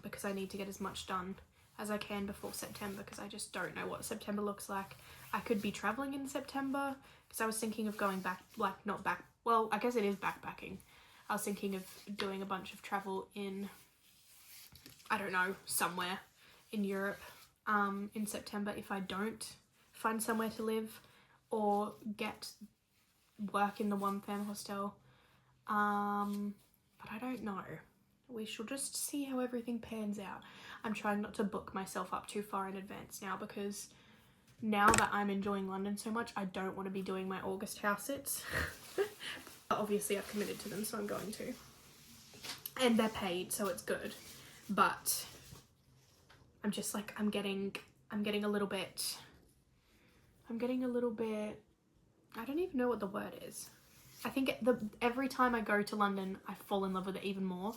because I need to get as much done as I can before September, because I just don't know what September looks like. I could be traveling in September because I was thinking of going back, like not back, well, I guess it is backpacking. I was thinking of doing a bunch of travel in, I don't know, somewhere in Europe in September if I don't find somewhere to live or get work in the one fam hostel, but I don't know. We shall just see how everything pans out. I'm trying not to book myself up too far in advance now, because now that I'm enjoying London so much, I don't want to be doing my August house sits. Obviously I've committed to them, so I'm going to, and they're paid, so it's good, but I'm just like, I'm getting a little bit, I don't even know what the word is. I think every time I go to London, I fall in love with it even more.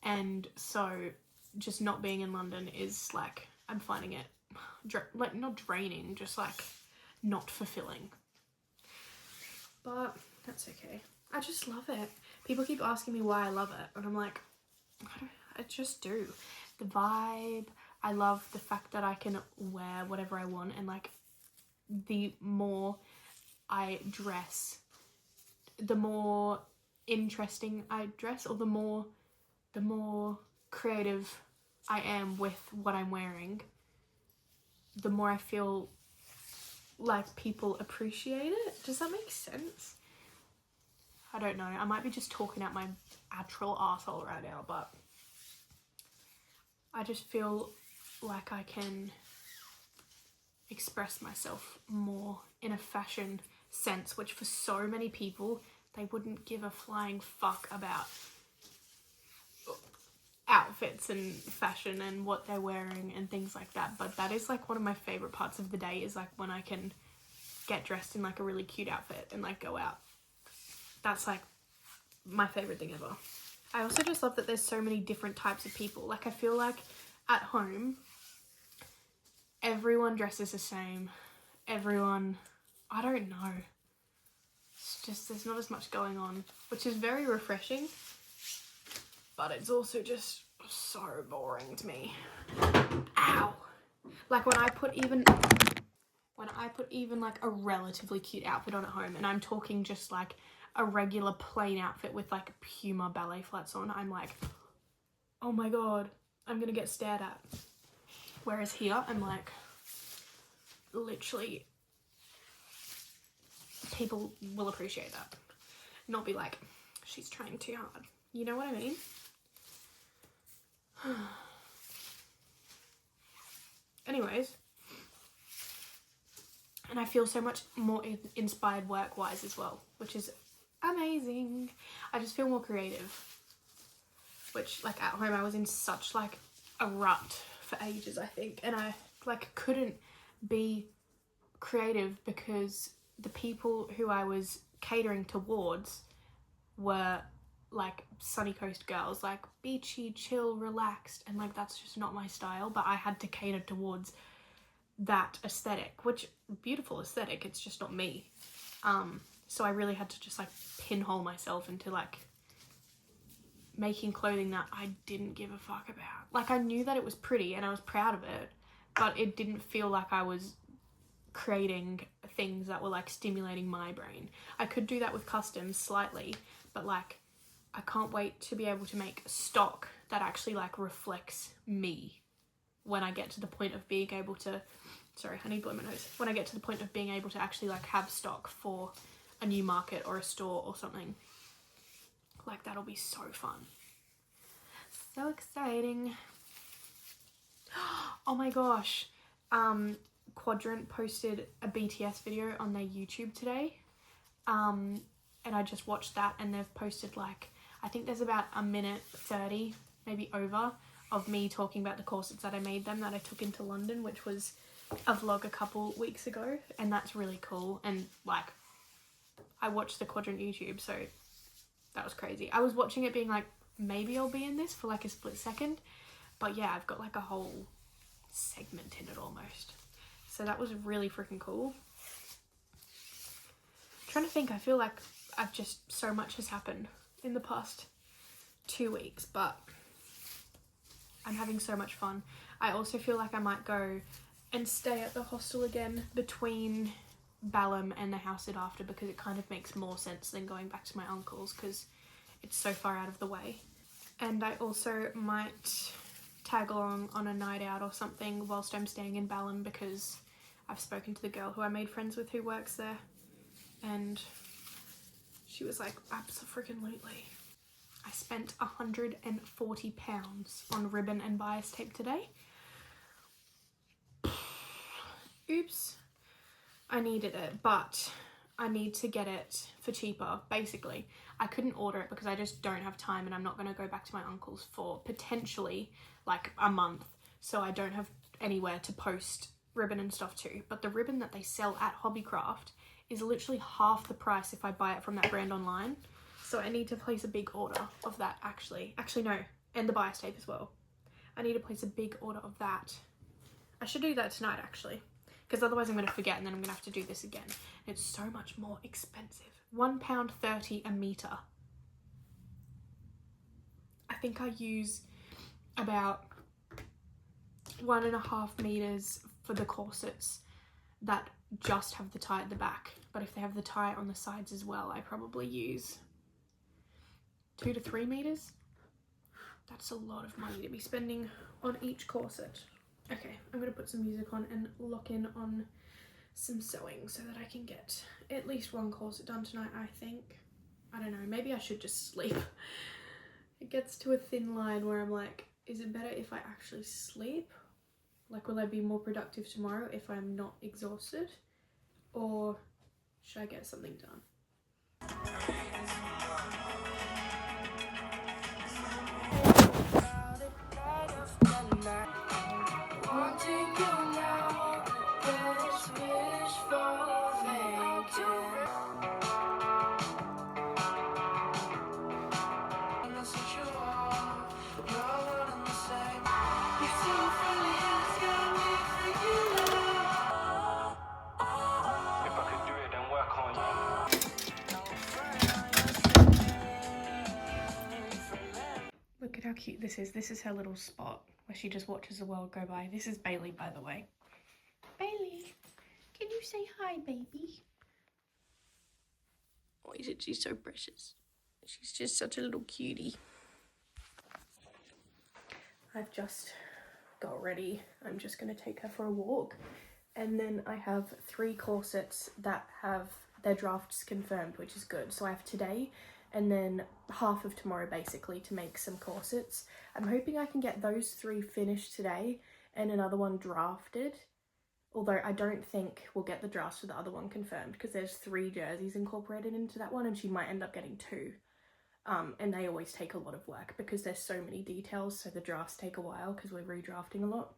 And so just not being in London is like, I'm finding it like not draining, just like not fulfilling. But that's okay. I just love it. People keep asking me why I love it, and I'm like, I just do. The vibe. I love the fact that I can wear whatever I want, and like the more I dress, the more interesting I dress, or the more creative I am with what I'm wearing, the more I feel like people appreciate it. Does that make sense? I don't know. I might be just talking out my actual asshole right now, but I just feel like I can express myself more in a fashion sense, which for so many people, they wouldn't give a flying fuck about outfits and fashion and what they're wearing and things like that. But that is like one of my favorite parts of the day, is like when I can get dressed in like a really cute outfit and like go out. That's like my favorite thing ever. I also just love that there's so many different types of people. Like I feel like at home, everyone dresses the same. Everyone, I don't know. It's just, there's not as much going on, which is very refreshing, but it's also just so boring to me. Ow. Like when I put even like a relatively cute outfit on at home, and I'm talking just like a regular plain outfit with like Puma ballet flats on, I'm like, oh my god, I'm gonna get stared at. Whereas here, I'm like, literally, people will appreciate that. Not be like, she's trying too hard. You know what I mean? Anyways, and I feel so much more inspired work-wise as well, which is amazing. I just feel more creative, which like at home I was in such like a rut for ages, I think, and I like couldn't be creative because the people who I was catering towards were like sunny coast girls, like beachy, chill, relaxed, and like that's just not my style. But I had to cater towards that aesthetic, which beautiful aesthetic, it's just not me. So I really had to just like pinhole myself into like making clothing that I didn't give a fuck about. Like I knew that it was pretty and I was proud of it, but it didn't feel like I was creating things that were like stimulating my brain. I could do that with customs slightly, but like I can't wait to be able to make stock that actually like reflects me when I get to the point of being able to, sorry, I need to blow my nose. When I get to the point of being able to actually like have stock for a new market or a store or something. Like that'll be so fun. So exciting. Oh my gosh. Quadrant posted a BTS video on their YouTube today. And I just watched that, and they've posted like I think there's about a minute 30, maybe over, of me talking about the corsets that I made them that I took into London, which was a vlog a couple weeks ago, and that's really cool. And like, I watched the Quadrant YouTube, so that was crazy. I was watching it being like, maybe I'll be in this for like a split second, but yeah, I've got like a whole segment in it almost. So that was really freaking cool. I'm trying to think, I feel like I've just, so much has happened in the past 2 weeks, but I'm having so much fun. I also feel like I might go and stay at the hostel again between Balham and the house at after, because it kind of makes more sense than going back to my uncle's because it's so far out of the way. And I also might tag along on a night out or something whilst I'm staying in Balham, because I've spoken to the girl who I made friends with who works there, and she was like, abso-freaking-lutely. I spent £140 on ribbon and bias tape today. Oops. I needed it, but I need to get it for cheaper, basically. I couldn't order it because I just don't have time, and I'm not going to go back to my uncle's for potentially like a month, so I don't have anywhere to post ribbon and stuff to. But the ribbon that they sell at Hobbycraft is literally half the price if I buy it from that brand online. So I need to place a big order of that actually. Actually no, and the bias tape as well. I need to place a big order of that. I should do that tonight actually, because otherwise I'm going to forget and then I'm going to have to do this again. It's so much more expensive. £1.30 a metre. I think I use about 1.5 meters for the corsets that just have the tie at the back. But if they have the tie on the sides as well, I probably use 2 to 3 meters. That's a lot of money to be spending on each corset. Okay, I'm gonna put some music on and lock in on some sewing so that I can get at least one corset done tonight, I think. I don't know, maybe I should just sleep. It gets to a thin line where I'm like, is it better if I actually sleep? Like, will I be more productive tomorrow if I'm not exhausted? Or should I get something done? Look at how cute this is. This is her little spot where she just watches the world go by. This is Bailey, by the way. Bailey, can you say hi, baby? Oh, isn't she so precious? She's just such a little cutie. I've just got ready. I'm just going to take her for a walk. And then I have 3 corsets that have their drafts confirmed, which is good. So I have today and then half of tomorrow basically to make some corsets. I'm hoping I can get those 3 finished today and another one drafted. Although I don't think we'll get the drafts for the other one confirmed because there's 3 jerseys incorporated into that one and she might end up getting 2. And they always take a lot of work because there's so many details, so the drafts take a while because we're redrafting a lot.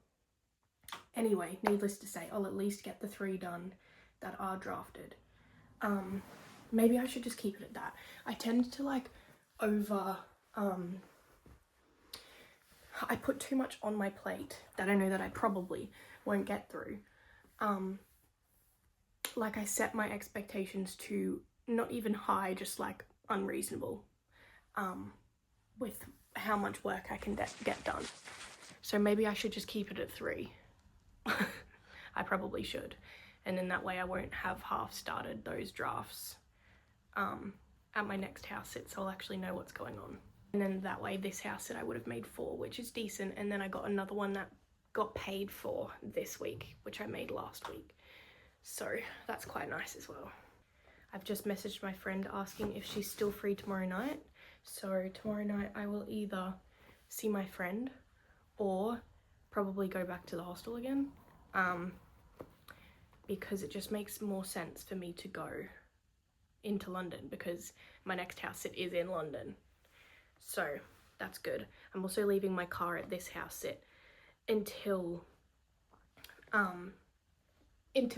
Anyway, needless to say, I'll at least get the 3 done that are drafted. Maybe I should just keep it at that. I tend to like I put too much on my plate that I know that I probably won't get through. Like I set my expectations to not even high, just like unreasonable, with how much work I can get done. So maybe I should just keep it at 3. I probably should. And in that way I won't have half started those drafts at my next house sit, so I'll actually know what's going on. And then that way this house sit I would have made 4, which is decent. And then I got another one that got paid for this week, which I made last week. So that's quite nice as well. I've just messaged my friend asking if she's still free tomorrow night. So tomorrow night I will either see my friend or probably go back to the hostel again, because it just makes more sense for me to go into London because my next house sit is in London. So that's good. I'm also leaving my car at this house sit until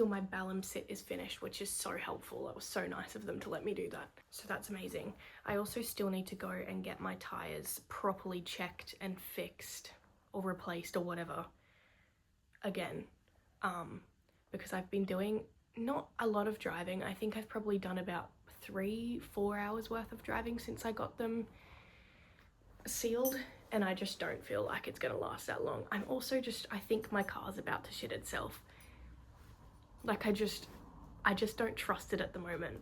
my Ballum sit is finished, which is so helpful. That was so nice of them to let me do that. So that's amazing. I also still need to go and get my tyres properly checked and fixed or replaced or whatever again, because I've been doing not a lot of driving. I think I've probably done about 3-4 hours worth of driving since I got them sealed, and I just don't feel like it's gonna last that long. I'm also I think my car's about to shit itself. Like I just don't trust it at the moment.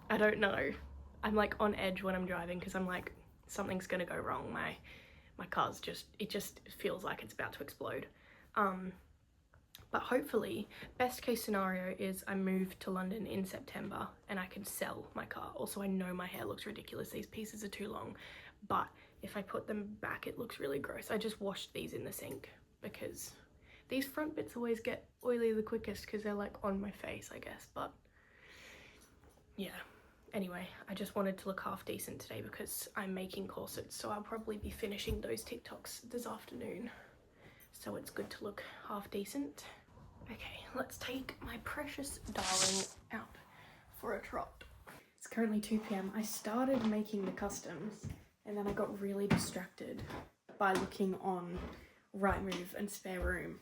I don't know. I'm like on edge when I'm driving because I'm like, something's gonna go wrong. My car's it just feels like it's about to explode. But hopefully, best case scenario is I move to London in September and I can sell my car. Also, I know my hair looks ridiculous. These pieces are too long, but if I put them back, it looks really gross. I just washed these in the sink because these front bits always get oily the quickest because they're like on my face, I guess. But yeah, anyway, I just wanted to look half decent today because I'm making corsets, so I'll probably be finishing those TikToks this afternoon. So it's good to look half decent. Okay, let's take my precious darling out for a trot. It's currently 2 p.m. I started making the customs and then I got really distracted by looking on Rightmove and Spare Room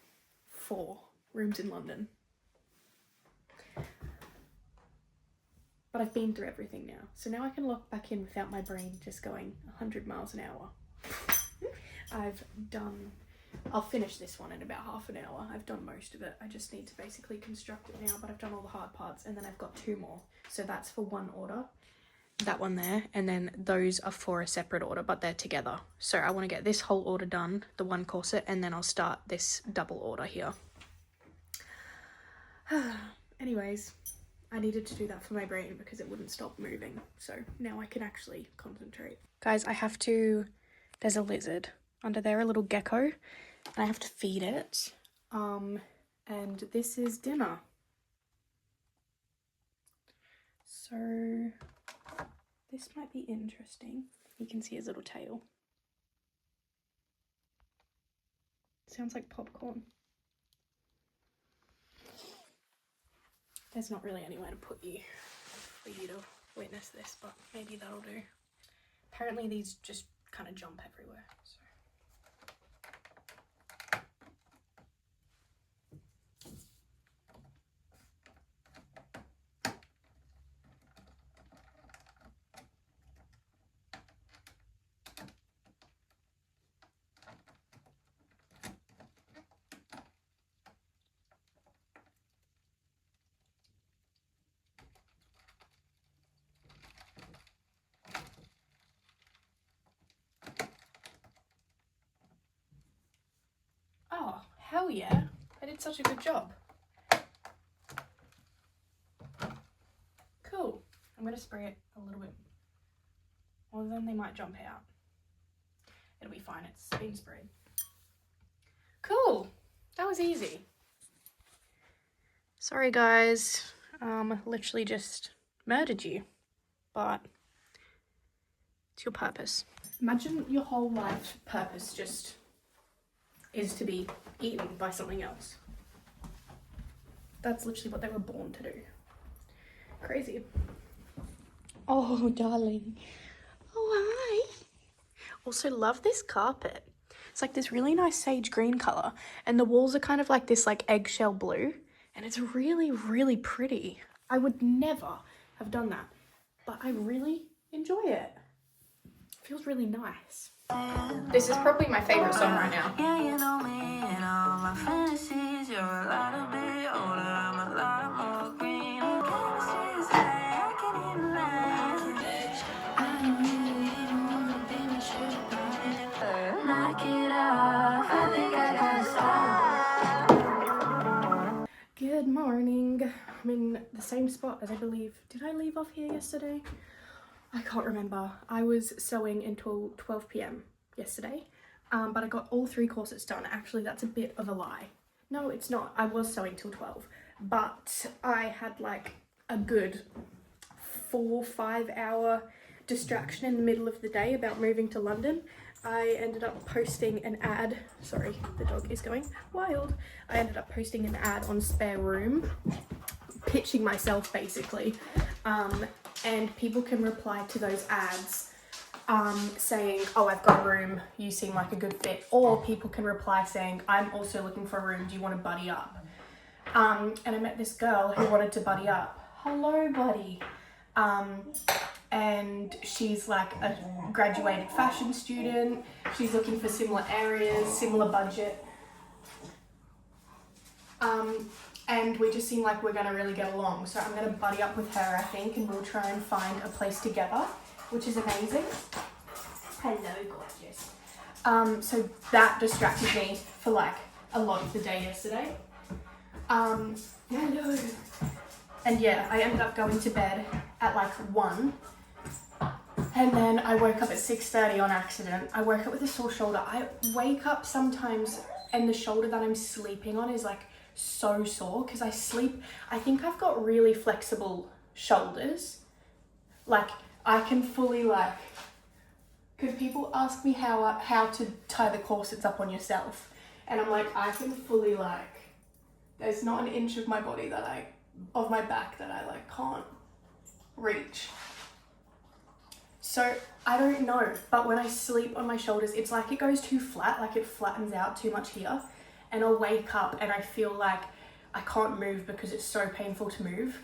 for rooms in London. But I've been through everything now. So now I can lock back in without my brain just going 100 miles an hour. I'll finish this one in about half an hour. I've done most of it. I just need to basically construct it now, but I've done all the hard parts and then I've got 2 more. So that's for one order. That one there, and then those are for a separate order, but they're together. So I want to get this whole order done, the one corset, and then I'll start this double order here. Anyways, I needed to do that for my brain because it wouldn't stop moving. So now I can actually concentrate. Guys, there's a lizard under there, a little gecko, and I have to feed it. And this is dinner. So this might be interesting. You can see his little tail. Sounds like popcorn. There's not really anywhere to put you for you to witness this, but maybe that'll do. Apparently these just kind of jump everywhere. So. Oh, hell yeah. I did such a good job. Cool. I'm going to spray it a little bit. Well, then they might jump out. It'll be fine. It's been sprayed. Cool. That was easy. Sorry, guys. Literally just murdered you. But it's your purpose. Imagine your whole life purpose just is to be eaten by something else. That's literally what they were born to do. Crazy. Oh, darling. Oh, hi. Also love this carpet. It's like this really nice sage green color, and the walls are kind of like this like eggshell blue, and it's really, really pretty. I would never have done that, but I really enjoy it. It feels really nice. This is probably my favorite song right now. Yeah, you know me and all my fantasies. You're a little bit older, I'm a lot more green. Chemistry's high, I can even lie. I don't really even wanna be with you about it. Knock it off, I think I gotta stop. Good morning. I'm in the same spot as I believe. Did I leave off here yesterday? I can't remember. I was sewing until 12 p.m. yesterday, but I got all 3 corsets done. Actually, that's a bit of a lie. No, it's not. I was sewing till 12, but I had like a good 4-5 hour distraction in the middle of the day about moving to London. I ended up posting an ad, sorry, the dog is going wild. I ended up posting an ad on Spare Room, pitching myself basically, and people can reply to those ads saying, oh, I've got a room, you seem like a good fit, or people can reply saying, I'm also looking for a room, do you want to buddy up? And I met this girl who wanted to buddy up. Hello, buddy. And she's like a graduated fashion student. She's looking for similar areas, similar budget. And we just seem like we're gonna really get along. So I'm gonna buddy up with her, I think, and we'll try and find a place together, which is amazing. Hello, gorgeous. So that distracted me for like a lot of the day yesterday. Hello. And yeah, I ended up going to bed at like 1. And then I woke up at 6:30 on accident. I woke up with a sore shoulder. I wake up sometimes and the shoulder that I'm sleeping on is like so sore because I think I've got really flexible shoulders. Like I can fully like, because people ask me how to tie the corsets up on yourself. And I'm like, I can fully like, there's not an inch of my body of my back that I like can't reach. So I don't know, but when I sleep on my shoulders, it's like it goes too flat, like it flattens out too much here, and I'll wake up and I feel like I can't move because it's so painful to move.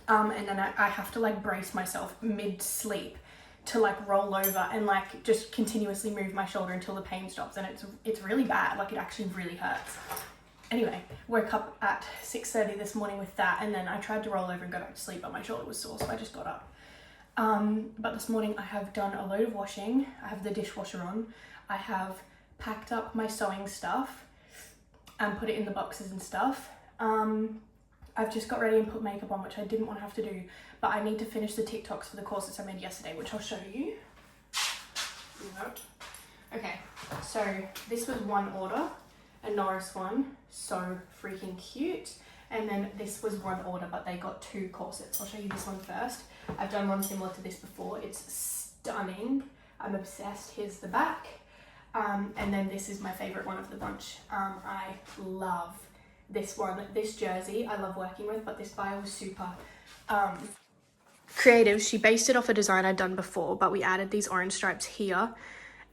And then I have to like brace myself mid-sleep to like roll over and like just continuously move my shoulder until the pain stops, and it's really bad, like it actually really hurts. Anyway, woke up at 6:30 this morning with that, and then I tried to roll over and go back to sleep, but my shoulder was sore, so I just got up. But this morning I have done a load of washing. I have the dishwasher on. I have packed up my sewing stuff and put it in the boxes and stuff. I've just got ready and put makeup on, which I didn't want to have to do, but I need to finish the TikToks for the corsets I made yesterday, which I'll show you. Okay, so this was one order, a Norris one, so freaking cute. And then this was one order, but they got 2 corsets. I'll show you this one first. I've done one similar to this before. It's stunning. I'm obsessed. Here's the back. And then this is my favorite one of the bunch. I love this one. This jersey I love working with, but this buyer was super creative. She based it off a design I'd done before, but we added these orange stripes here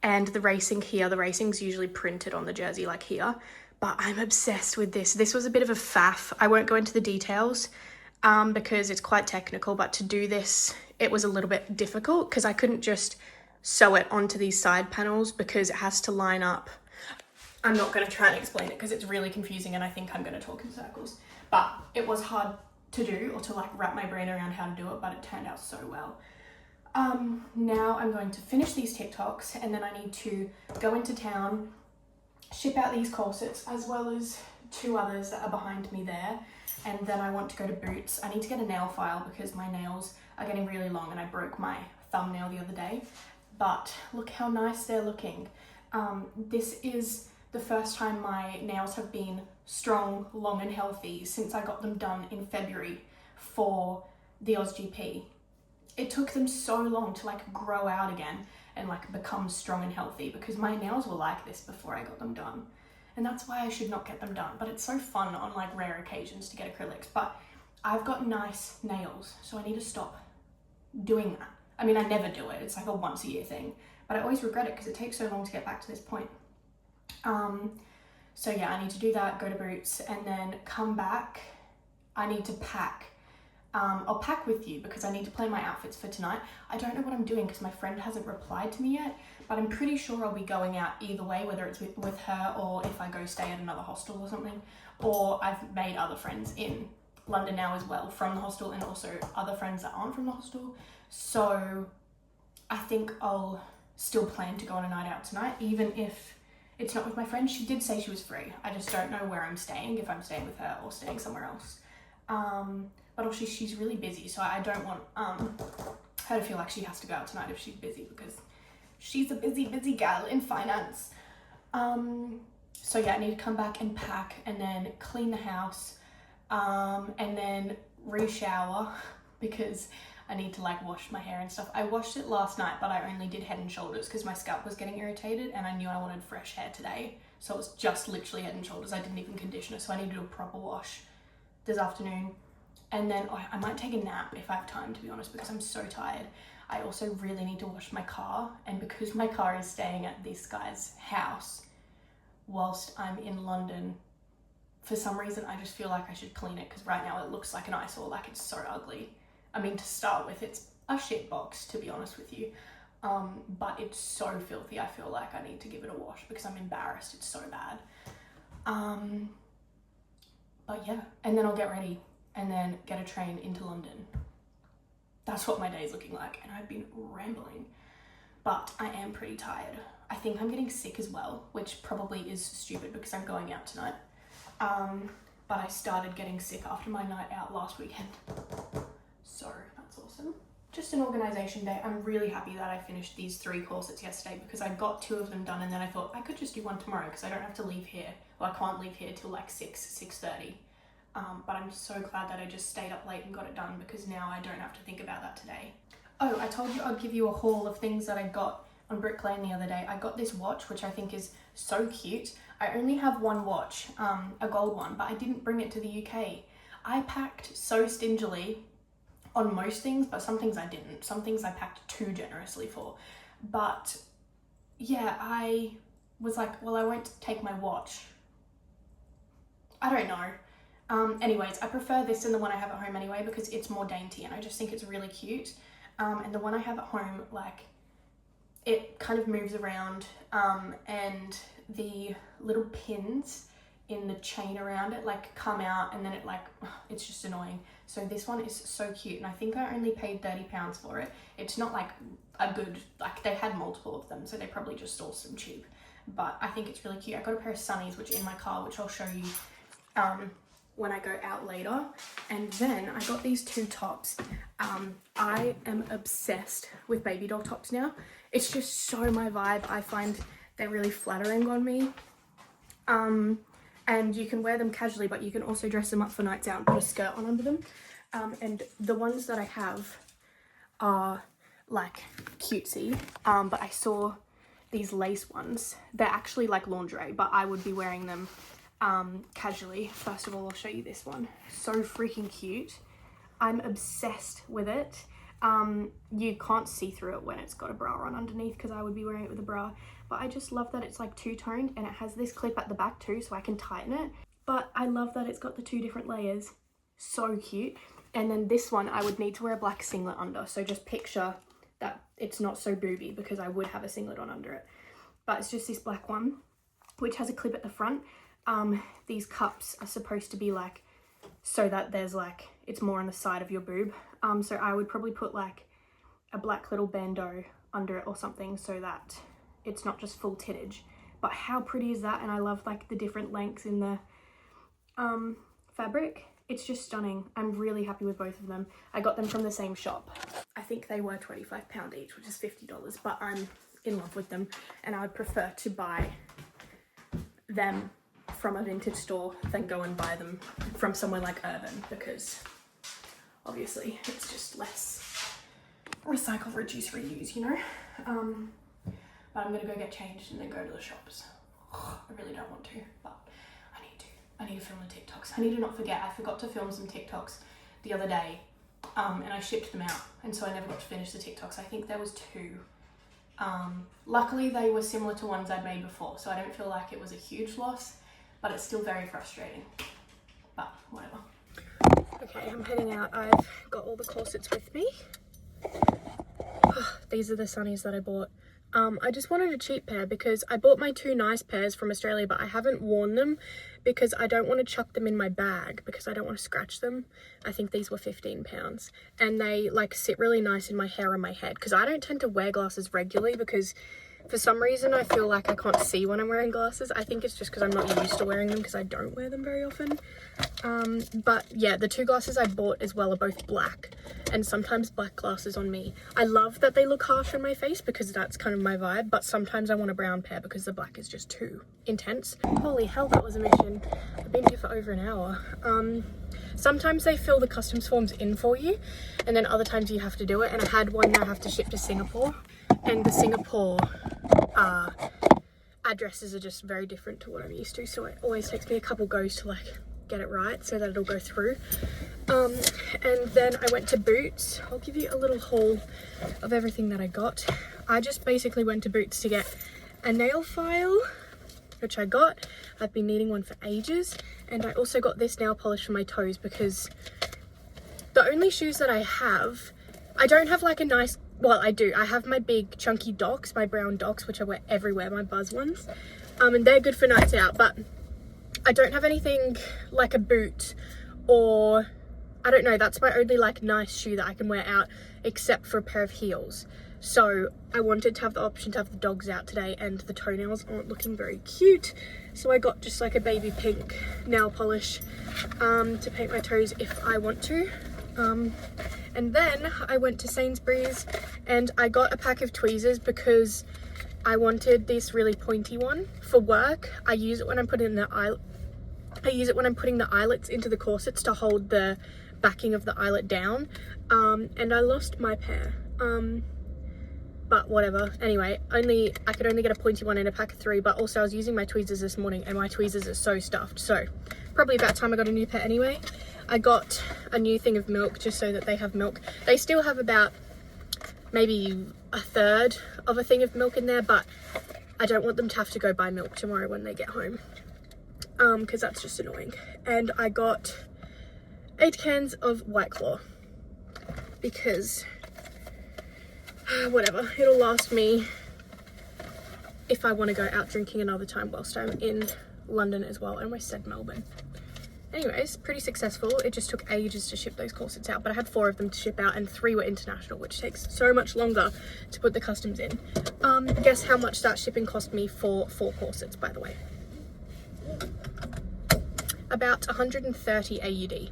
and the racing here. The racing's usually printed on the jersey like here. But I'm obsessed with this. This was a bit of a faff. I won't go into the details because it's quite technical, but to do this, it was a little bit difficult because I couldn't just sew it onto these side panels because it has to line up. I'm not going to try and explain it because it's really confusing and I think I'm going to talk in circles. But it was hard to do, or to like wrap my brain around how to do it, but it turned out so well. Now I'm going to finish these TikToks and then I need to go into town, ship out these corsets as well as 2 others that are behind me there, and then I want to go to Boots. I need to get a nail file because my nails are getting really long and I broke my thumbnail the other day, but look how nice they're looking. This is the first time my nails have been strong, long and healthy since I got them done in February for the AusGP. It took them so long to like grow out again and like become strong and healthy because my nails were like this before I got them done. And that's why I should not get them done. But it's so fun on like rare occasions to get acrylics. But I've got nice nails, so I need to stop doing that. I mean, I never do it. It's like a once a year thing. But I always regret it because it takes so long to get back to this point. So yeah, I need to do that, go to Boots, and then come back. I need to pack. I'll pack with you because I need to plan my outfits for tonight. I don't know what I'm doing because my friend hasn't replied to me yet, but I'm pretty sure I'll be going out either way, whether it's with her or if I go stay at another hostel or something. Or I've made other friends in London now as well from the hostel, and also other friends that aren't from the hostel. So I think I'll still plan to go on a night out tonight, even if it's not with my friend. She did say she was free. I just don't know where I'm staying, if I'm staying with her or staying somewhere else. But also she's really busy, so I don't want her to feel like she has to go out tonight if she's busy, because she's a busy gal in finance. So yeah, I need to come back and pack and then clean the house and then re-shower because I need to like wash my hair and stuff. I washed it last night, but I only did Head and Shoulders because my scalp was getting irritated and I knew I wanted fresh hair today. So it was just literally Head and Shoulders. I didn't even conditioner, so I need to do a proper wash this afternoon. And then I might take a nap if I have time, to be honest, because I'm so tired. I also really need to wash my car, and because my car is staying at this guy's house whilst I'm in London, for some reason I just feel like I should clean it, because right now it looks like an eyesore, like it's so ugly. I mean, to start with, it's a shit box, to be honest with you, but it's so filthy. I feel like I need to give it a wash because I'm embarrassed. It's so bad. But yeah, and then I'll get ready and then get a train into London. That's what my day's looking like, and I've been rambling, but I am pretty tired. I think I'm getting sick as well, which probably is stupid because I'm going out tonight. But I started getting sick after my night out last weekend. So that's awesome. Just an organisation day. I'm really happy that I finished these 3 corsets yesterday because I got 2 of them done, and then I thought I could just do one tomorrow because I don't have to leave here. Well, I can't leave here till like 6:30. But I'm so glad that I just stayed up late and got it done because now I don't have to think about that today. Oh, I told you I'd give you a haul of things that I got on Brick Lane the other day. I got this watch, which I think is so cute. I only have one watch, a gold one, but I didn't bring it to the UK. I packed so stingily on most things, but some things I didn't. Some things I packed too generously for. But yeah, I was like, well, I won't take my watch. I don't know. Anyways, I prefer this than the one I have at home anyway because it's more dainty and I just think it's really cute. And the one I have at home, like, it kind of moves around, and the little pins in the chain around it like come out, and then it like, it's just annoying. So this one is so cute, and I think I only paid £30 for it. It's not like a good, like, they had multiple of them, so they probably just stole some cheap, but I think it's really cute. I got a pair of sunnies which in my car, which I'll show you when I go out later. And then I got these 2 tops. I am obsessed with baby doll tops now. It's just so my vibe. I find they're really flattering on me. And you can wear them casually, but you can also dress them up for nights out and put a skirt on under them. And the ones that I have are like cutesy, but I saw these lace ones. They're actually like lingerie, but I would be wearing them casually. First of all, I'll show you this one. So freaking cute. I'm obsessed with it. You can't see through it when it's got a bra on underneath because I would be wearing it with a bra, but I just love that it's like 2-toned and it has this clip at the back too, so I can tighten it. But I love that it's got the 2 different layers. So cute. And then this one I would need to wear a black singlet under, so just picture that it's not so booby because I would have a singlet on under it. But it's just this black one which has a clip at the front. These cups are supposed to be like, so that there's like, it's more on the side of your boob. So I would probably put like a black little bandeau under it or something so that it's not just full tittage. But how pretty is that? And I love like the different lengths in the fabric. It's just stunning. I'm really happy with both of them. I got them from the same shop. I think they were £25 each, which is $50, but I'm in love with them and I would prefer to buy them from a vintage store than go and buy them from somewhere like Urban, because obviously it's just less recycle, reduce, reuse, you know. But I'm gonna go get changed and then go to the shops. I really don't want to, but I need to film the TikToks. I need to not forget. I forgot to film some TikToks the other day, and I shipped them out, and so I never got to finish the TikToks. I think there was 2. Luckily they were similar to ones I'd made before, so I don't feel like it was a huge loss, but it's still very frustrating, but whatever. Okay, I'm heading out. I've got all the corsets with me. These are the sunnies that I bought. I just wanted a cheap pair because I bought my 2 nice pairs from Australia, but I haven't worn them because I don't want to chuck them in my bag because I don't want to scratch them. I think these were £15 and they like sit really nice in my hair and my head because I don't tend to wear glasses regularly because for some reason I feel like I can't see when I'm wearing glasses. I think it's just because I'm not used to wearing them because I don't wear them very often. But yeah, the 2 glasses I bought as well are both black, and sometimes black glasses on me. I love that they look harsh on my face because that's kind of my vibe, but sometimes I want a brown pair because the black is just too intense. Holy hell, that was a mission. I've been here for over an hour. sometimes they fill the customs forms in for you, and then other times you have to do it. And I had one that I have to ship to Singapore, and the Singapore addresses are just very different to what I'm used to, so it always takes me a couple goes to like get it right so that it'll go through. And then I went to Boots. I'll give you a little haul of everything that I got. I just basically went to Boots to get a nail file, which I got. I've been needing one for ages. And I also got this nail polish for my toes because the only shoes that I don't have like a nice, well, I do. I have my big chunky Docs, my brown Docs, which I wear everywhere, my Buzz ones. And they're good for nights out, but I don't have anything like a boot, or I don't know, that's my only like nice shoe that I can wear out except for a pair of heels. So I wanted to have the option to have the dogs out today, and the toenails aren't looking very cute. So I got just like a baby pink nail polish to paint my toes if I want to. And then I went to Sainsbury's and I got a pack of tweezers because I wanted this really pointy one for work. I use it when I'm putting the eyelets into the corsets to hold the backing of the eyelet down. And I lost my pair. But whatever. Anyway, I could only get a pointy one in a pack of 3, but also I was using my tweezers this morning and my tweezers are so stuffed. So probably about time I got a new pair anyway. I got a new thing of milk just so that they have milk. They still have about maybe a third of a thing of milk in there, but I don't want them to have to go buy milk tomorrow when they get home. Because that's just annoying. And I got 8 cans of White Claw because whatever, it'll last me if I want to go out drinking another time whilst I'm in London as well. I almost said Melbourne. Anyways, pretty successful. It just took ages to ship those corsets out, but I had 4 of them to ship out and 3 were international, which takes so much longer to put the customs in. Guess how much that shipping cost me for 4 corsets, by the way? About 130 AUD.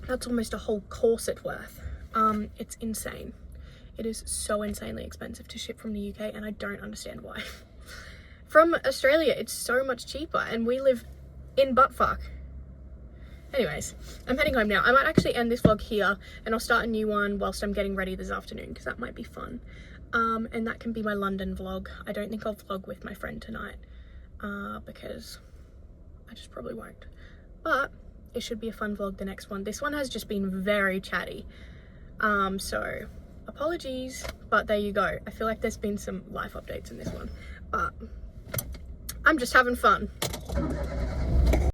That's almost a whole corset worth. It's insane. It is so insanely expensive to ship from the UK, and I don't understand why. From Australia, it's so much cheaper, and we live in buttfuck. Anyways, I'm heading home now. I might actually end this vlog here, and I'll start a new one whilst I'm getting ready this afternoon, because that might be fun. And that can be my London vlog. I don't think I'll vlog with my friend tonight, because I just probably won't. But it should be a fun vlog, the next one. This one has just been very chatty. So apologies, but there you go. I feel like there's been some life updates in this one, but I'm just having fun.